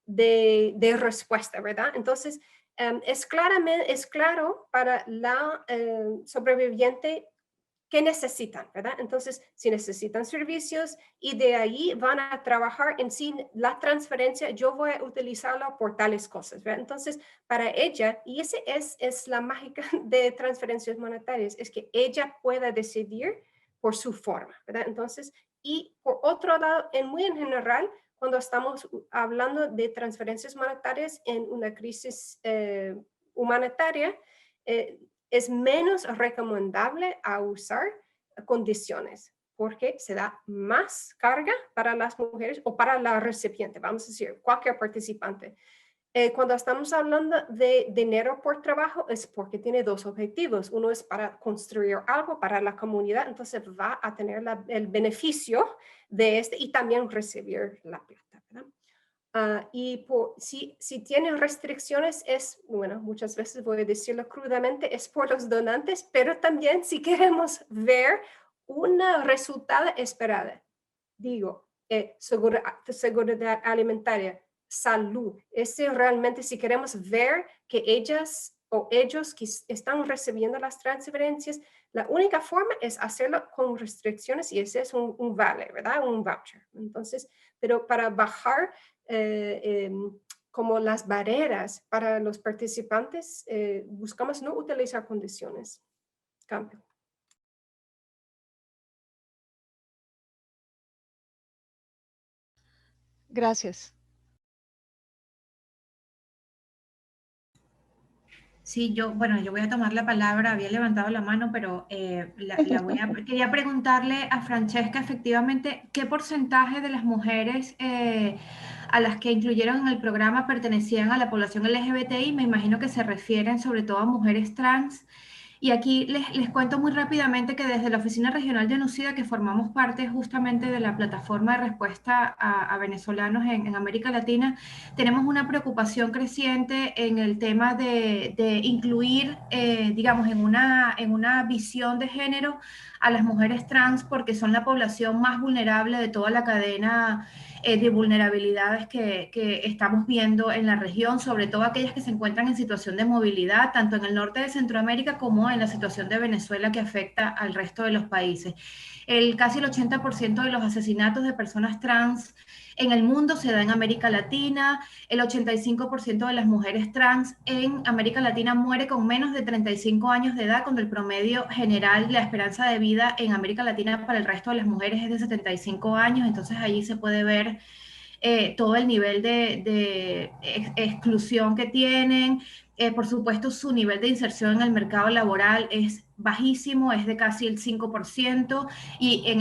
de respuesta, ¿verdad? Entonces, es claro para la sobreviviente qué necesitan, ¿verdad? Entonces, si necesitan servicios, y de ahí van a trabajar en sí la transferencia, yo voy a utilizarla por tales cosas, ¿verdad? Entonces, para ella, y ese es la mágica de transferencias monetarias, es que ella pueda decidir por su forma, ¿verdad? Entonces, y por otro lado, muy en general, cuando estamos hablando de transferencias monetarias en una crisis humanitaria, es menos recomendable a usar condiciones, porque se da más carga para las mujeres o para la recipiente, vamos a decir, cualquier participante. Cuando estamos hablando de dinero por trabajo, es porque tiene dos objetivos. Uno es para construir algo para la comunidad, entonces va a tener el beneficio de y también recibir la plata, ¿verdad? Y si tienen restricciones, bueno, muchas veces voy a decirlo crudamente, es por los donantes, pero también si queremos ver una resultado esperada, digo, seguridad alimentaria, salud, realmente si queremos ver que ellas o ellos que están recibiendo las transferencias, la única forma es hacerlo con restricciones, y ese es un vale, ¿verdad? Un voucher. Entonces, pero para bajar como las barreras para los participantes, buscamos no utilizar condiciones. Cambio. Gracias. Sí, yo voy a tomar la palabra, había levantado la mano, pero quería preguntarle a Francesca, efectivamente, ¿qué porcentaje de las mujeres a las que incluyeron en el programa pertenecían a la población LGBTI? Me imagino que se refieren sobre todo a mujeres trans. Y aquí les cuento muy rápidamente que desde la Oficina Regional de ONUCIDA, que formamos parte justamente de la plataforma de respuesta a venezolanos en América Latina, tenemos una preocupación creciente en el tema de incluir, digamos, en una visión de género a las mujeres trans, porque son la población más vulnerable de toda la cadena de vulnerabilidades que estamos viendo en la región, sobre todo aquellas que se encuentran en situación de movilidad, tanto en el norte de Centroamérica como en la situación de Venezuela, que afecta al resto de los países. Casi el 80% de los asesinatos de personas trans en el mundo se da en América Latina. El 85% de las mujeres trans en América Latina muere con menos de 35 años de edad, cuando el promedio general de la esperanza de vida en América Latina para el resto de las mujeres es de 75 años. Entonces allí se puede ver todo el nivel de exclusión que tienen. Por supuesto, su nivel de inserción en el mercado laboral es bajísimo, es de casi el 5%, y en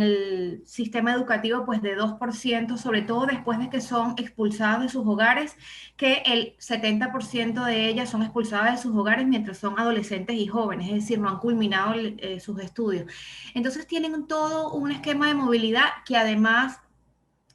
el sistema educativo pues de 2%, sobre todo después de que son expulsadas de sus hogares, que el 70% de ellas son expulsadas de sus hogares mientras son adolescentes y jóvenes, es decir, no han culminado sus estudios. Entonces tienen todo un esquema de movilidad que además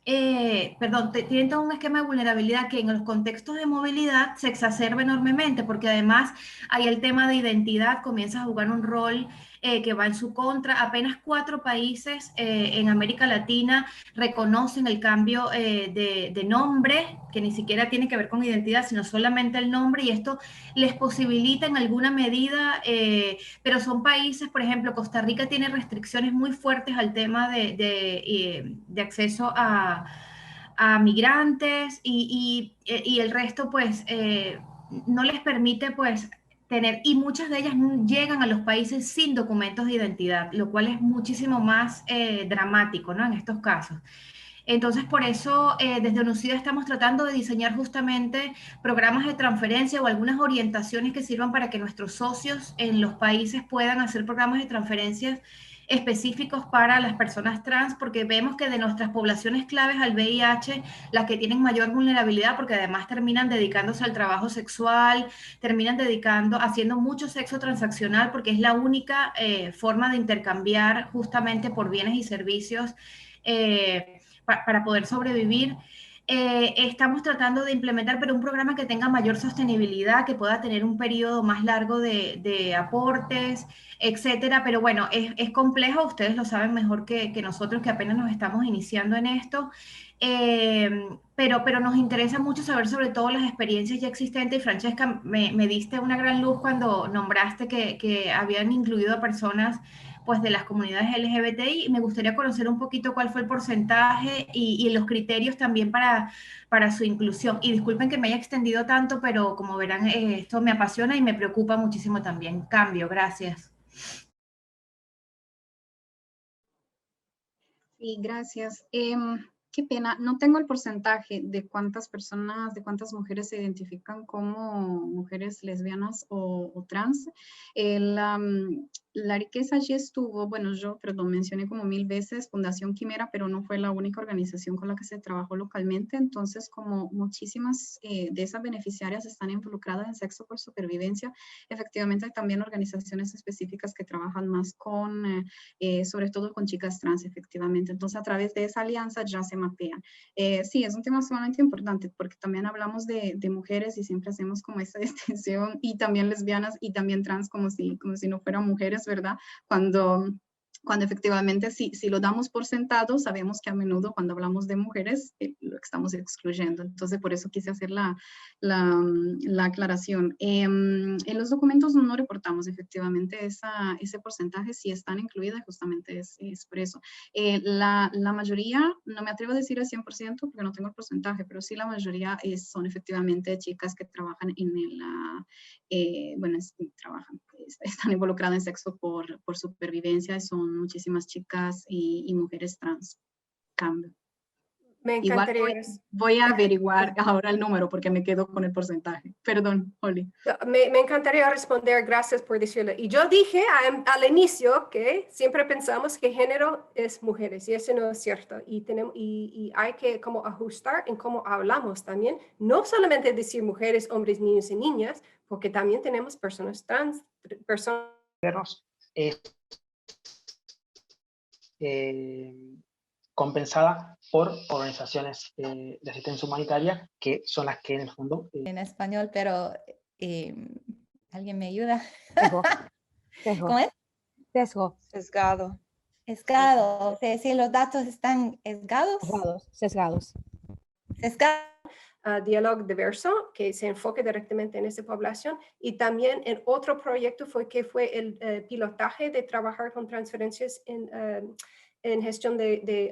tienen todo un esquema de vulnerabilidad que en los contextos de movilidad se exacerba enormemente, porque además hay el tema de identidad, comienza a jugar un rol que va en su contra. Apenas 4 países en América Latina reconocen el cambio de nombre, que ni siquiera tiene que ver con identidad, sino solamente el nombre, y esto les posibilita en alguna medida, pero son países, por ejemplo, Costa Rica tiene restricciones muy fuertes al tema de acceso a migrantes, y el resto pues no les permite pues tener, y muchas de ellas llegan a los países sin documentos de identidad, lo cual es muchísimo más dramático, ¿no? En estos casos. Entonces, por eso, desde ONUCIDA estamos tratando de diseñar justamente programas de transferencia o algunas orientaciones que sirvan para que nuestros socios en los países puedan hacer programas de transferencias específicos para las personas trans, porque vemos que de nuestras poblaciones claves al VIH, las que tienen mayor vulnerabilidad, porque además terminan dedicándose al trabajo sexual, terminan haciendo mucho sexo transaccional, porque es la única forma de intercambiar justamente por bienes y servicios para poder sobrevivir. Estamos tratando de implementar, pero un programa que tenga mayor sostenibilidad, que pueda tener un periodo más largo de aportes, etcétera. Pero bueno, es complejo, ustedes lo saben mejor que nosotros, que apenas nos estamos iniciando en esto. Pero nos interesa mucho saber sobre todo las experiencias ya existentes, y Francesca, me diste una gran luz cuando nombraste que habían incluido a personas pues de las comunidades LGBTI, y me gustaría conocer un poquito cuál fue el porcentaje y los criterios también para su inclusión. Y disculpen que me haya extendido tanto, pero como verán, esto me apasiona y me preocupa muchísimo también. Cambio, gracias. Sí, gracias. Qué pena, no tengo el porcentaje de cuántas personas, de cuántas mujeres se identifican como mujeres lesbianas o trans. La riqueza allí estuvo, bueno, mencioné como 1000 veces Fundación Quimera, pero no fue la única organización con la que se trabajó localmente. Entonces, como muchísimas de esas beneficiarias están involucradas en Sexo por Supervivencia, efectivamente hay también organizaciones específicas que trabajan más con, sobre todo con chicas trans, efectivamente. Entonces, a través de esa alianza ya se mapean. Sí, es un tema sumamente importante, porque también hablamos de mujeres y siempre hacemos como esa distinción, y también lesbianas y también trans, como si no fueran mujeres, ¿verdad? Cuando efectivamente si lo damos por sentado, sabemos que a menudo cuando hablamos de mujeres lo estamos excluyendo. Entonces, por eso quise hacer la aclaración. En los documentos no reportamos efectivamente ese porcentaje, si están incluidas, justamente es por eso. La mayoría, no me atrevo a decir el 100% porque no tengo el porcentaje, pero sí la mayoría son efectivamente chicas que trabajan están involucradas en Sexo por Supervivencia, y son muchísimas chicas y mujeres trans. Cambio. Me encantaría. Igual voy a averiguar ahora el número porque me quedo con el porcentaje. Perdón, Oli. Me encantaría responder, gracias por decirlo. Y yo dije al inicio que siempre pensamos que género es mujeres y eso no es cierto. Y hay que como ajustar en cómo hablamos también. No solamente decir mujeres, hombres, niños y niñas, porque también tenemos personas trans, personas... compensada por organizaciones de asistencia humanitaria, que son las que en el fondo... En español, pero ¿alguien me ayuda? Sesgo. ¿Cómo es? Sesgo. Sesgado. Sesgado. Sí, los datos están sesgados. Sesgados. Sesgados. Diálogo diverso, que se enfoque directamente en esa población, y también en otro proyecto fue el pilotaje de trabajar con transferencias en gestión de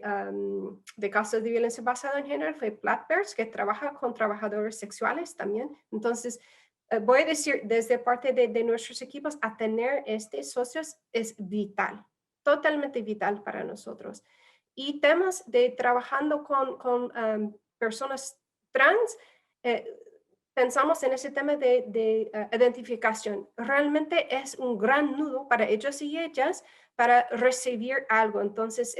casos de violencia basada en género, fue Platbers, que trabaja con trabajadores sexuales también. Entonces, voy a decir, desde parte de nuestros equipos, a tener socios es vital, totalmente vital para nosotros. Y temas de trabajando con personas trans, pensamos en ese tema de identificación. Realmente es un gran nudo para ellos y ellas para recibir algo. Entonces,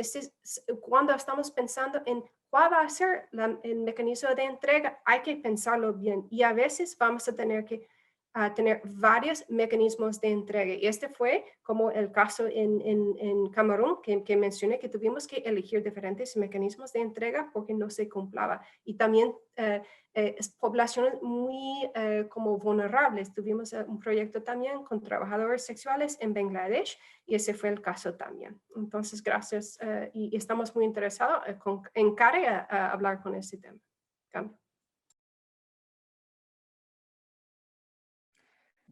cuando estamos pensando en cuál va a ser el mecanismo de entrega, hay que pensarlo bien. Y a veces vamos a tener que tener varios mecanismos de entrega. Y este fue como el caso en Camerún, que mencioné, que tuvimos que elegir diferentes mecanismos de entrega porque no se cumplaba. Y también poblaciones muy como vulnerables. Tuvimos un proyecto también con trabajadores sexuales en Bangladesh y ese fue el caso también. Entonces, gracias y estamos muy interesados en CARE a hablar con este tema. Cambio.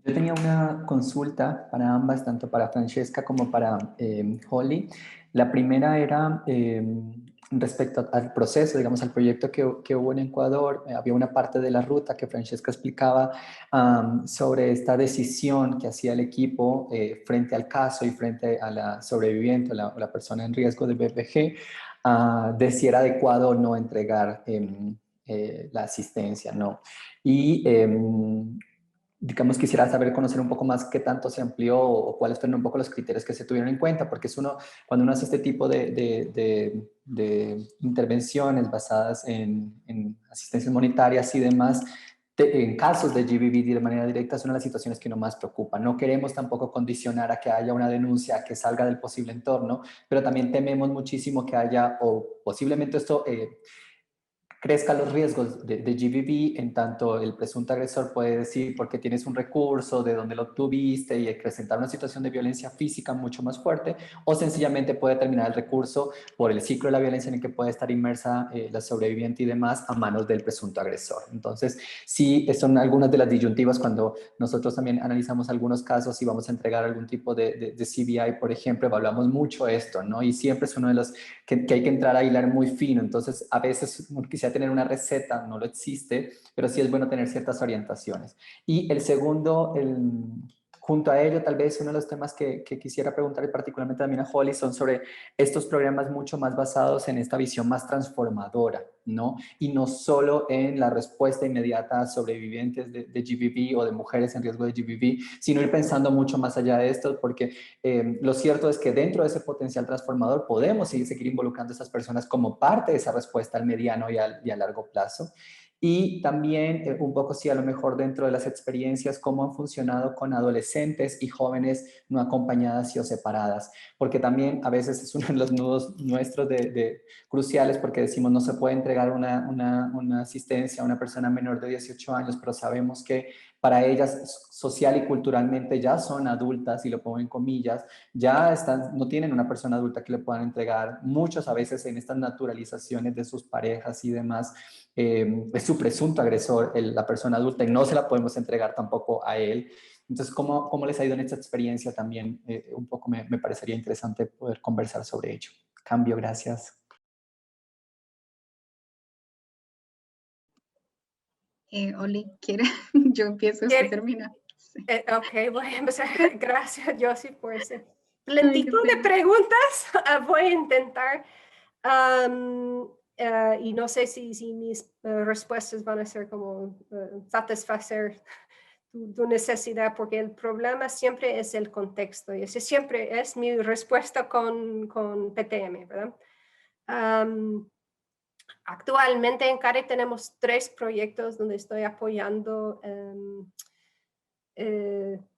Yo tenía una consulta para ambas, tanto para Francesca como para Holly. La primera era respecto al proceso, digamos, al proyecto que hubo en Ecuador. Había una parte de la ruta que Francesca explicaba sobre esta decisión que hacía el equipo frente al caso y frente a la sobreviviente o la persona en riesgo de BPG, de si era adecuado o no entregar la asistencia, ¿no? Y digamos, quisiera conocer un poco más qué tanto se amplió o cuáles fueron un poco los criterios que se tuvieron en cuenta, porque cuando uno hace este tipo de intervenciones basadas en asistencias monetarias y demás, en casos de GBV de manera directa, es una de las situaciones que nos más preocupa. No queremos tampoco condicionar a que haya una denuncia que salga del posible entorno, pero también tememos muchísimo que haya, o posiblemente esto crezca los riesgos de GBV, en tanto el presunto agresor puede decir porque tienes un recurso, de dónde lo obtuviste y presentar una situación de violencia física mucho más fuerte, o sencillamente puede terminar el recurso por el ciclo de la violencia en el que puede estar inmersa la sobreviviente y demás a manos del presunto agresor. Entonces, sí, son algunas de las disyuntivas cuando nosotros también analizamos algunos casos y vamos a entregar algún tipo de CBI, por ejemplo, evaluamos mucho esto, ¿no? Y siempre es uno de los que hay que entrar a hilar muy fino. Entonces, a veces quisiera tener una receta, no lo existe, pero sí es bueno tener ciertas orientaciones. Y el segundo, junto a ello, tal vez uno de los temas que quisiera preguntarle particularmente también a Holly son sobre estos programas mucho más basados en esta visión más transformadora, ¿no? Y no solo en la respuesta inmediata a sobrevivientes de GBV o de mujeres en riesgo de GBV, sino ir pensando mucho más allá de esto, porque lo cierto es que dentro de ese potencial transformador podemos seguir involucrando a estas personas como parte de esa respuesta al mediano y a largo plazo. Y también un poco sí a lo mejor dentro de las experiencias cómo han funcionado con adolescentes y jóvenes no acompañadas y o separadas, porque también a veces es uno de los nudos nuestros cruciales, porque decimos no se puede entregar una asistencia a una persona menor de 18 años, pero sabemos que para ellas social y culturalmente ya son adultas, y lo pongo en comillas, ya no tienen una persona adulta que le puedan entregar. Muchos a veces en estas naturalizaciones de sus parejas y demás, es su presunto agresor la persona adulta y no se la podemos entregar tampoco a él. Entonces, ¿cómo les ha ido en esta experiencia también? Un poco me parecería interesante poder conversar sobre ello. Cambio, gracias. Oli, ¿quiere? Yo empiezo, usted termina. Sí. Ok, voy a empezar. Gracias, Josie, por ese plenitud de preguntas. Voy a intentar. y no sé si mis respuestas van a ser como satisfacer tu necesidad, porque el problema siempre es el contexto, y ese siempre es mi respuesta con PTM, ¿verdad? Actualmente en CARE tenemos 3 proyectos donde estoy apoyando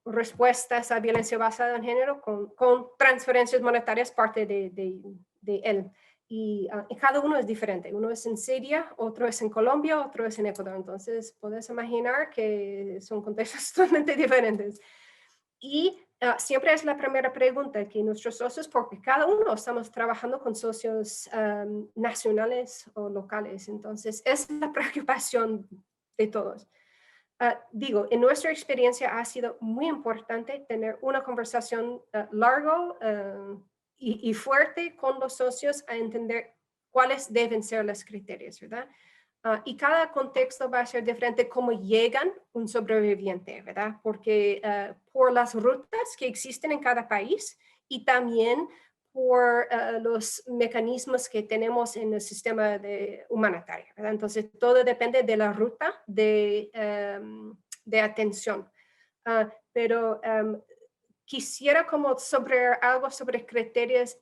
respuestas a violencia basada en género con transferencias monetarias, parte de él. Y cada uno es diferente. Uno es en Siria, otro es en Colombia, otro es en Ecuador. Entonces, puedes imaginar que son contextos totalmente diferentes. Y siempre es la primera pregunta que nuestros socios, porque cada uno estamos trabajando con socios nacionales o locales. Entonces, es la preocupación de todos. Digo, en nuestra experiencia ha sido muy importante tener una conversación larga y fuerte con los socios a entender cuáles deben ser los criterios, ¿verdad? Y cada contexto va a ser diferente cómo llegan un sobreviviente, ¿verdad? Porque por las rutas que existen en cada país y también por los mecanismos que tenemos en el sistema humanitario, ¿verdad? Entonces, todo depende de la ruta de atención. Pero quisiera como algo sobre criterios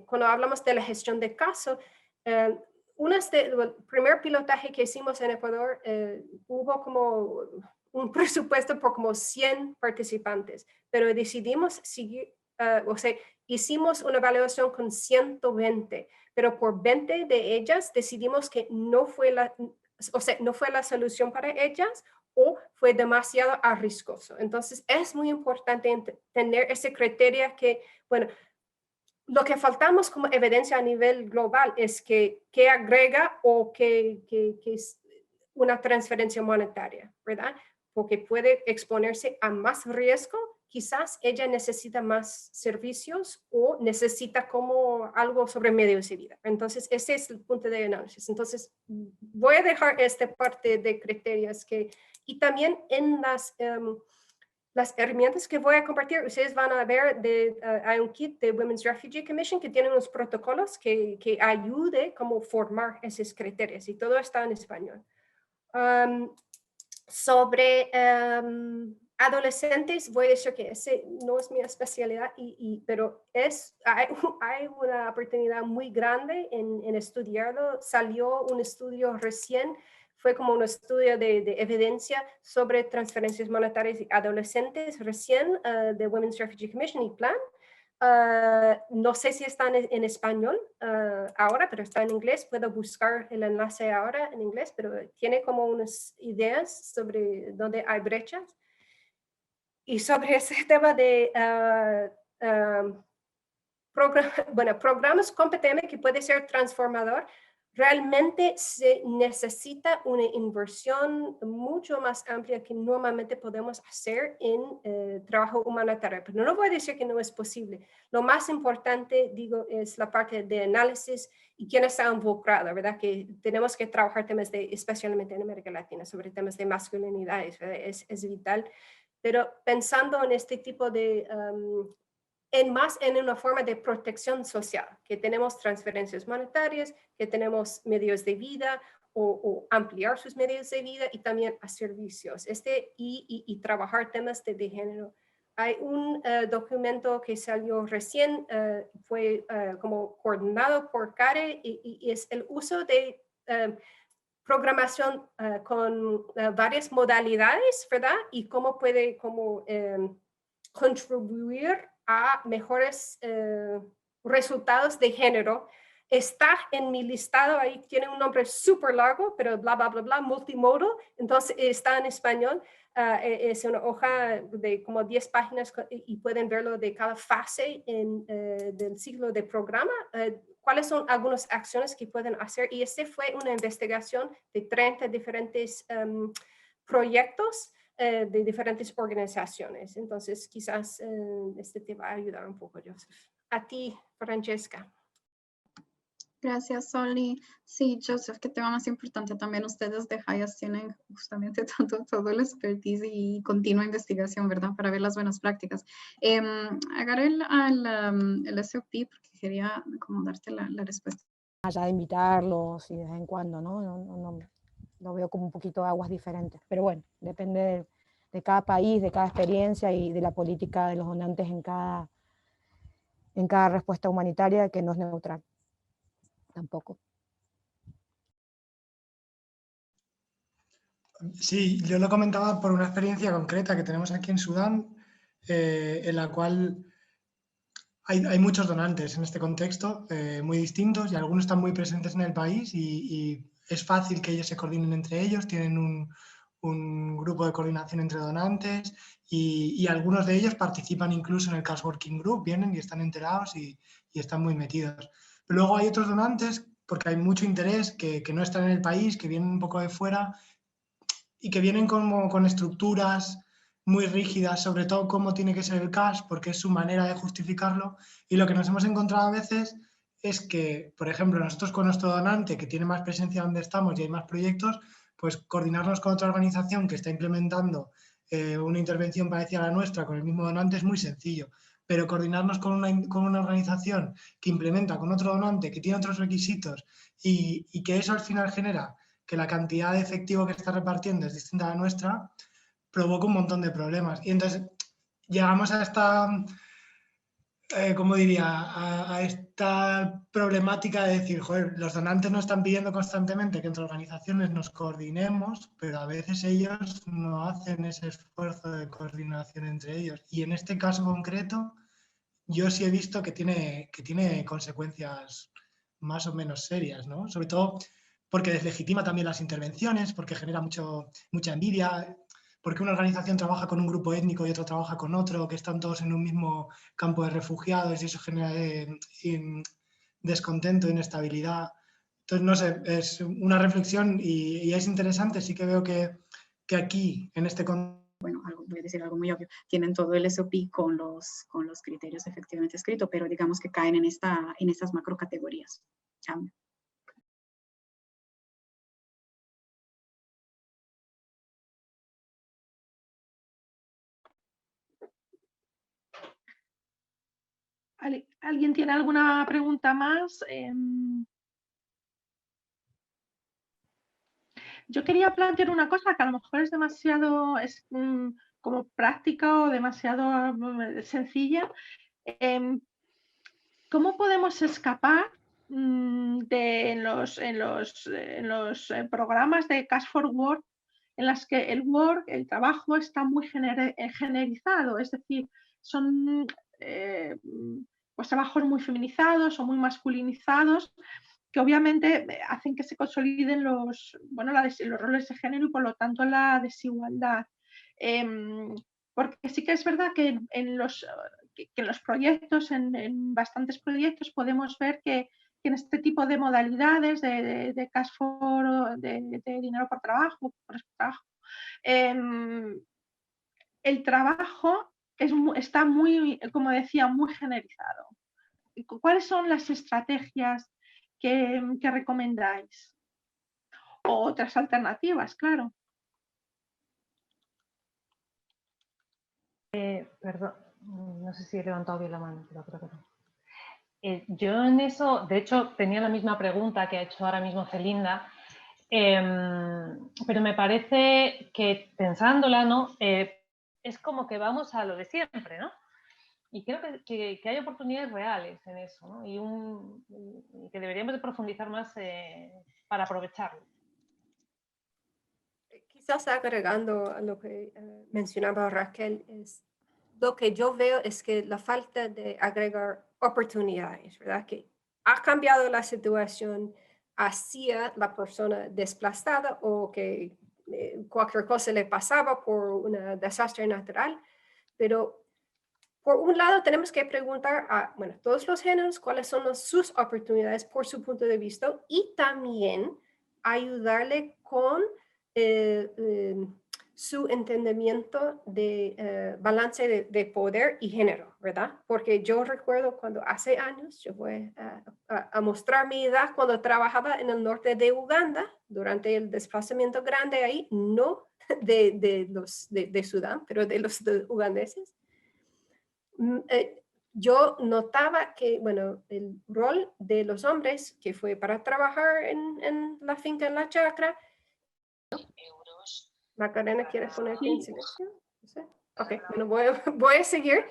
cuando hablamos de la gestión de caso. El primer pilotaje que hicimos en Ecuador, hubo como un presupuesto por como 100 participantes, pero decidimos seguir, o sea, hicimos una evaluación con 120, pero por 20 de ellas decidimos que no fue la solución para ellas o fue demasiado arriesgoso. Entonces es muy importante tener ese criterio que, bueno, lo que faltamos como evidencia a nivel global es que agrega o que es una transferencia monetaria, ¿verdad? Porque puede exponerse a más riesgo. Quizás ella necesita más servicios o necesita como algo sobre medios de vida. Entonces, ese es el punto de análisis. Entonces, voy a dejar esta parte de criterios y también en las herramientas que voy a compartir, ustedes van a ver, hay un kit de Women's Refugee Commission que tiene unos protocolos que ayude como formar esos criterios y todo está en español. Sobre adolescentes, voy a decir que ese no es mi especialidad, pero hay una oportunidad muy grande en estudiarlo. Salió un estudio recién, fue como un estudio de evidencia sobre transferencias monetarias y adolescentes recién de Women's Refugee Commission y Plan. No sé si está en español ahora, pero está en inglés. Puedo buscar el enlace ahora en inglés, pero tiene como unas ideas sobre dónde hay brechas. Y sobre ese tema de programas con PTM que puede ser transformador, realmente se necesita una inversión mucho más amplia que normalmente podemos hacer en trabajo humanitario. Pero no voy a decir que no es posible. Lo más importante, digo, es la parte de análisis y quién está involucrado, ¿verdad? Que tenemos que trabajar temas especialmente en América Latina, sobre temas de masculinidades, es vital. Pero pensando en este tipo de... en una forma de protección social, que tenemos transferencias monetarias, que tenemos medios de vida o ampliar sus medios de vida y también a servicios y trabajar temas de género. Hay un documento que salió recién, fue como coordinado por CARE y es el uso de programación con varias modalidades, ¿verdad? Y cómo puede contribuir a mejores resultados de género. Está en mi listado, ahí tiene un nombre súper largo, pero bla, bla, bla, bla, multimodal, entonces está en español. Es una hoja de como 10 páginas y pueden verlo de cada fase del ciclo de programa. ¿Cuáles son algunas acciones que pueden hacer? Y fue una investigación de 30 diferentes proyectos de diferentes organizaciones. Entonces, quizás te va a ayudar un poco, Joseph. A ti, Francesca. Gracias, Soli. Sí, Joseph, qué tema más importante. También ustedes de Hayas tienen justamente todo el expertise y continua investigación, ¿verdad? Para ver las buenas prácticas. Agarré el SOP porque quería como darte la respuesta allá de invitarlos y de vez en cuando, ¿no? Lo veo como un poquito de aguas diferentes. Pero bueno, depende de cada país, de cada experiencia y de la política de los donantes en cada respuesta humanitaria, que no es neutral tampoco. Sí, yo lo comentaba por una experiencia concreta que tenemos aquí en Sudán, en la cual hay muchos donantes en este contexto, muy distintos, y algunos están muy presentes en el país y es fácil que ellos se coordinen entre ellos, tienen un grupo de coordinación entre donantes y algunos de ellos participan incluso en el Cash Working Group, vienen y están enterados y están muy metidos. Pero luego hay otros donantes, porque hay mucho interés, que no están en el país, que vienen un poco de fuera y que vienen con estructuras muy rígidas, sobre todo cómo tiene que ser el cash, porque es su manera de justificarlo. Y lo que nos hemos encontrado a veces es que, por ejemplo, nosotros con nuestro donante, que tiene más presencia donde estamos y hay más proyectos, pues coordinarnos con otra organización que está implementando una intervención parecida a la nuestra con el mismo donante es muy sencillo. Pero coordinarnos con una organización que implementa con otro donante, que tiene otros requisitos y que eso al final genera que la cantidad de efectivo que está repartiendo es distinta a la nuestra, provoca un montón de problemas. Y entonces llegamos a esta, ¿cómo diría? A esta problemática de decir, joder, los donantes nos están pidiendo constantemente que entre organizaciones nos coordinemos, pero a veces ellos no hacen ese esfuerzo de coordinación entre ellos. Y en este caso concreto, yo sí he visto que tiene consecuencias más o menos serias, ¿no? Sobre todo porque deslegitima también las intervenciones, porque genera mucha envidia, porque una organización trabaja con un grupo étnico y otro trabaja con otro, que están todos en un mismo campo de refugiados y eso genera descontento, inestabilidad. Entonces, no sé, es una reflexión y es interesante. Sí que veo que aquí, en este contexto, bueno, voy a decir algo muy obvio, tienen todo el SOP con los criterios efectivamente escritos, pero digamos que caen en estas macro categorías. Chao. ¿Alguien tiene alguna pregunta más? Yo quería plantear una cosa que a lo mejor es demasiado como práctica o demasiado sencilla. ¿Cómo podemos escapar de en los programas de Cash for Work en las que el trabajo está muy generalizado? Es decir, son pues trabajos muy feminizados o muy masculinizados que obviamente hacen que se consoliden los roles de género y por lo tanto la desigualdad. Porque sí que es verdad que en los proyectos, en bastantes proyectos, podemos ver que en este tipo de modalidades de cash for, de dinero por trabajo, el trabajo está muy, como decía, muy generalizado. ¿Cuáles son las estrategias que recomendáis? O otras alternativas, claro. Perdón, no sé si he levantado bien la mano, pero creo que no. Yo en eso, de hecho, tenía la misma pregunta que ha hecho ahora mismo Celinda, pero me parece que pensándola, ¿no? Es como que vamos a lo de siempre, ¿no? Y creo que hay oportunidades reales en eso, ¿no? Y que deberíamos de profundizar más para aprovecharlo. Quizás agregando a lo que mencionaba Raquel, lo que yo veo es que la falta de agregar oportunidades, ¿verdad? Que ha cambiado la situación hacia la persona desplazada o que cualquier cosa le pasaba por un desastre natural, pero por un lado tenemos que preguntar a todos los géneros cuáles son sus oportunidades por su punto de vista y también ayudarle con su entendimiento de balance de poder y género, ¿verdad? Porque yo recuerdo cuando hace años, yo voy a mostrar mi edad, cuando trabajaba en el norte de Uganda, durante el desplazamiento grande ahí, no de Sudán, pero de los ugandeses. yo notaba que, bueno, el rol de los hombres, que fue para trabajar en la finca, en la chacra. Macarena, ¿quieres ponerte en silencio? No sé. Ok, bueno, voy a seguir.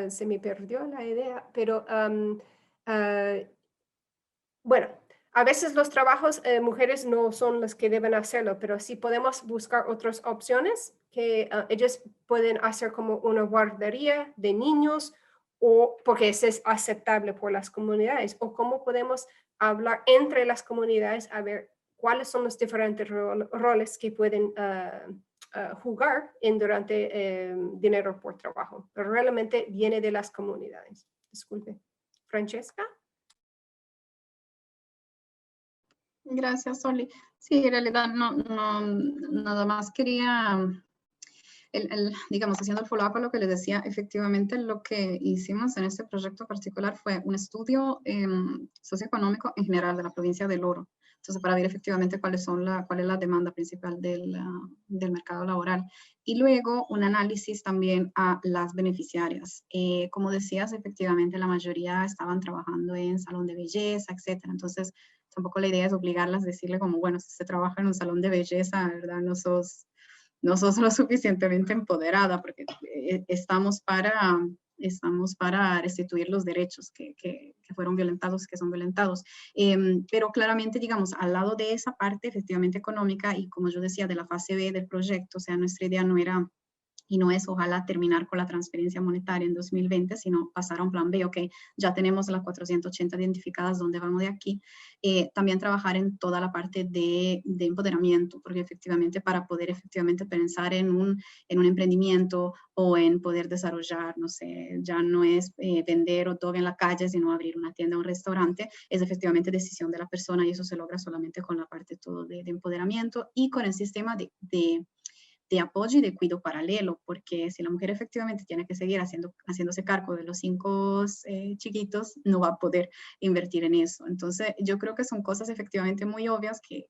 Se me perdió la idea, pero bueno, a veces los trabajos mujeres no son los que deben hacerlo, pero sí podemos buscar otras opciones que ellos pueden hacer, como una guardería de niños, o porque eso es aceptable por las comunidades, o cómo podemos hablar entre las comunidades a ver cuáles son los diferentes roles que pueden jugar durante dinero por trabajo. Pero realmente viene de las comunidades. Disculpe. Francesca. Gracias, Soli. Sí, en realidad nada más quería, digamos, haciendo el follow-up a lo que les decía, efectivamente lo que hicimos en este proyecto particular fue un estudio socioeconómico en general de la provincia del Oro. Entonces, para ver efectivamente cuál es la demanda principal del mercado laboral. Y luego un análisis también a las beneficiarias. Como decías, efectivamente la mayoría estaban trabajando en salón de belleza, etc. Entonces, tampoco la idea es obligarlas a decirle como, bueno, si se trabaja en un salón de belleza, ¿verdad? No sos lo suficientemente empoderada, porque estamos para restituir los derechos que fueron violentados, que son violentados. Pero claramente, digamos, al lado de esa parte efectivamente económica, y como yo decía, de la fase B del proyecto, o sea, nuestra idea no era y no es ojalá terminar con la transferencia monetaria en 2020, sino pasar a un plan B. Ok, ya tenemos las 480 identificadas, ¿dónde vamos de aquí? También trabajar en toda la parte de empoderamiento, porque efectivamente para poder efectivamente pensar en un emprendimiento o en poder desarrollar, no sé, ya no es vender hot dog en la calle, sino abrir una tienda o un restaurante, es efectivamente decisión de la persona, y eso se logra solamente con la parte todo de empoderamiento y con el sistema de apoyo y de cuidado paralelo, porque si la mujer efectivamente tiene que seguir haciéndose cargo de los 5 chiquitos, no va a poder invertir en eso. Entonces, yo creo que son cosas efectivamente muy obvias que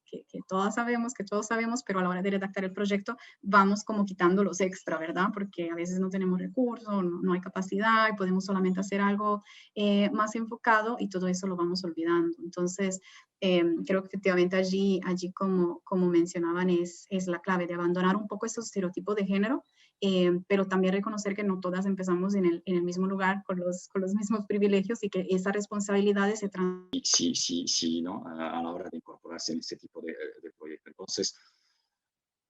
todas sabemos, que todos sabemos, pero a la hora de redactar el proyecto vamos como quitando los extra, ¿verdad? Porque a veces no tenemos recursos, no hay capacidad, y podemos solamente hacer algo más enfocado, y todo eso lo vamos olvidando. Entonces, creo que efectivamente allí como mencionaban, es la clave de abandonar un poco esos estereotipos de género, pero también reconocer que no todas empezamos en el mismo lugar con los mismos privilegios, y que esa responsabilidad se transmite. Sí, ¿no? A la hora de incorporarse en este tipo de proyecto. Entonces,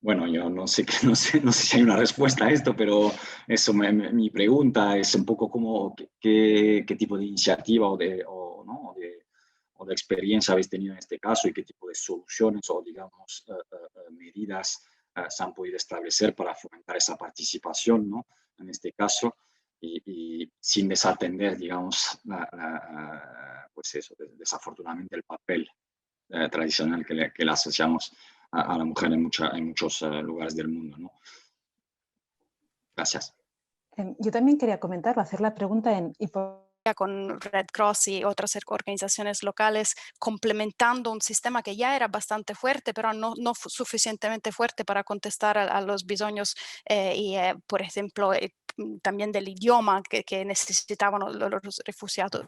bueno, yo no sé si hay una respuesta a esto, pero eso, mi pregunta es un poco como qué tipo de iniciativa o de experiencia habéis tenido en este caso, y qué tipo de soluciones o, digamos, medidas se han podido establecer para fomentar esa participación, ¿no? En este caso, y sin desatender, digamos, pues eso, desafortunadamente el papel tradicional que le asociamos a la mujer en muchos lugares del mundo, ¿no? Gracias. Yo también quería comentar, hacer la pregunta con Red Cross y otras organizaciones locales, complementando un sistema que ya era bastante fuerte, pero no suficientemente fuerte para contestar a los bisognos por ejemplo, también del idioma que necesitaban los refugiados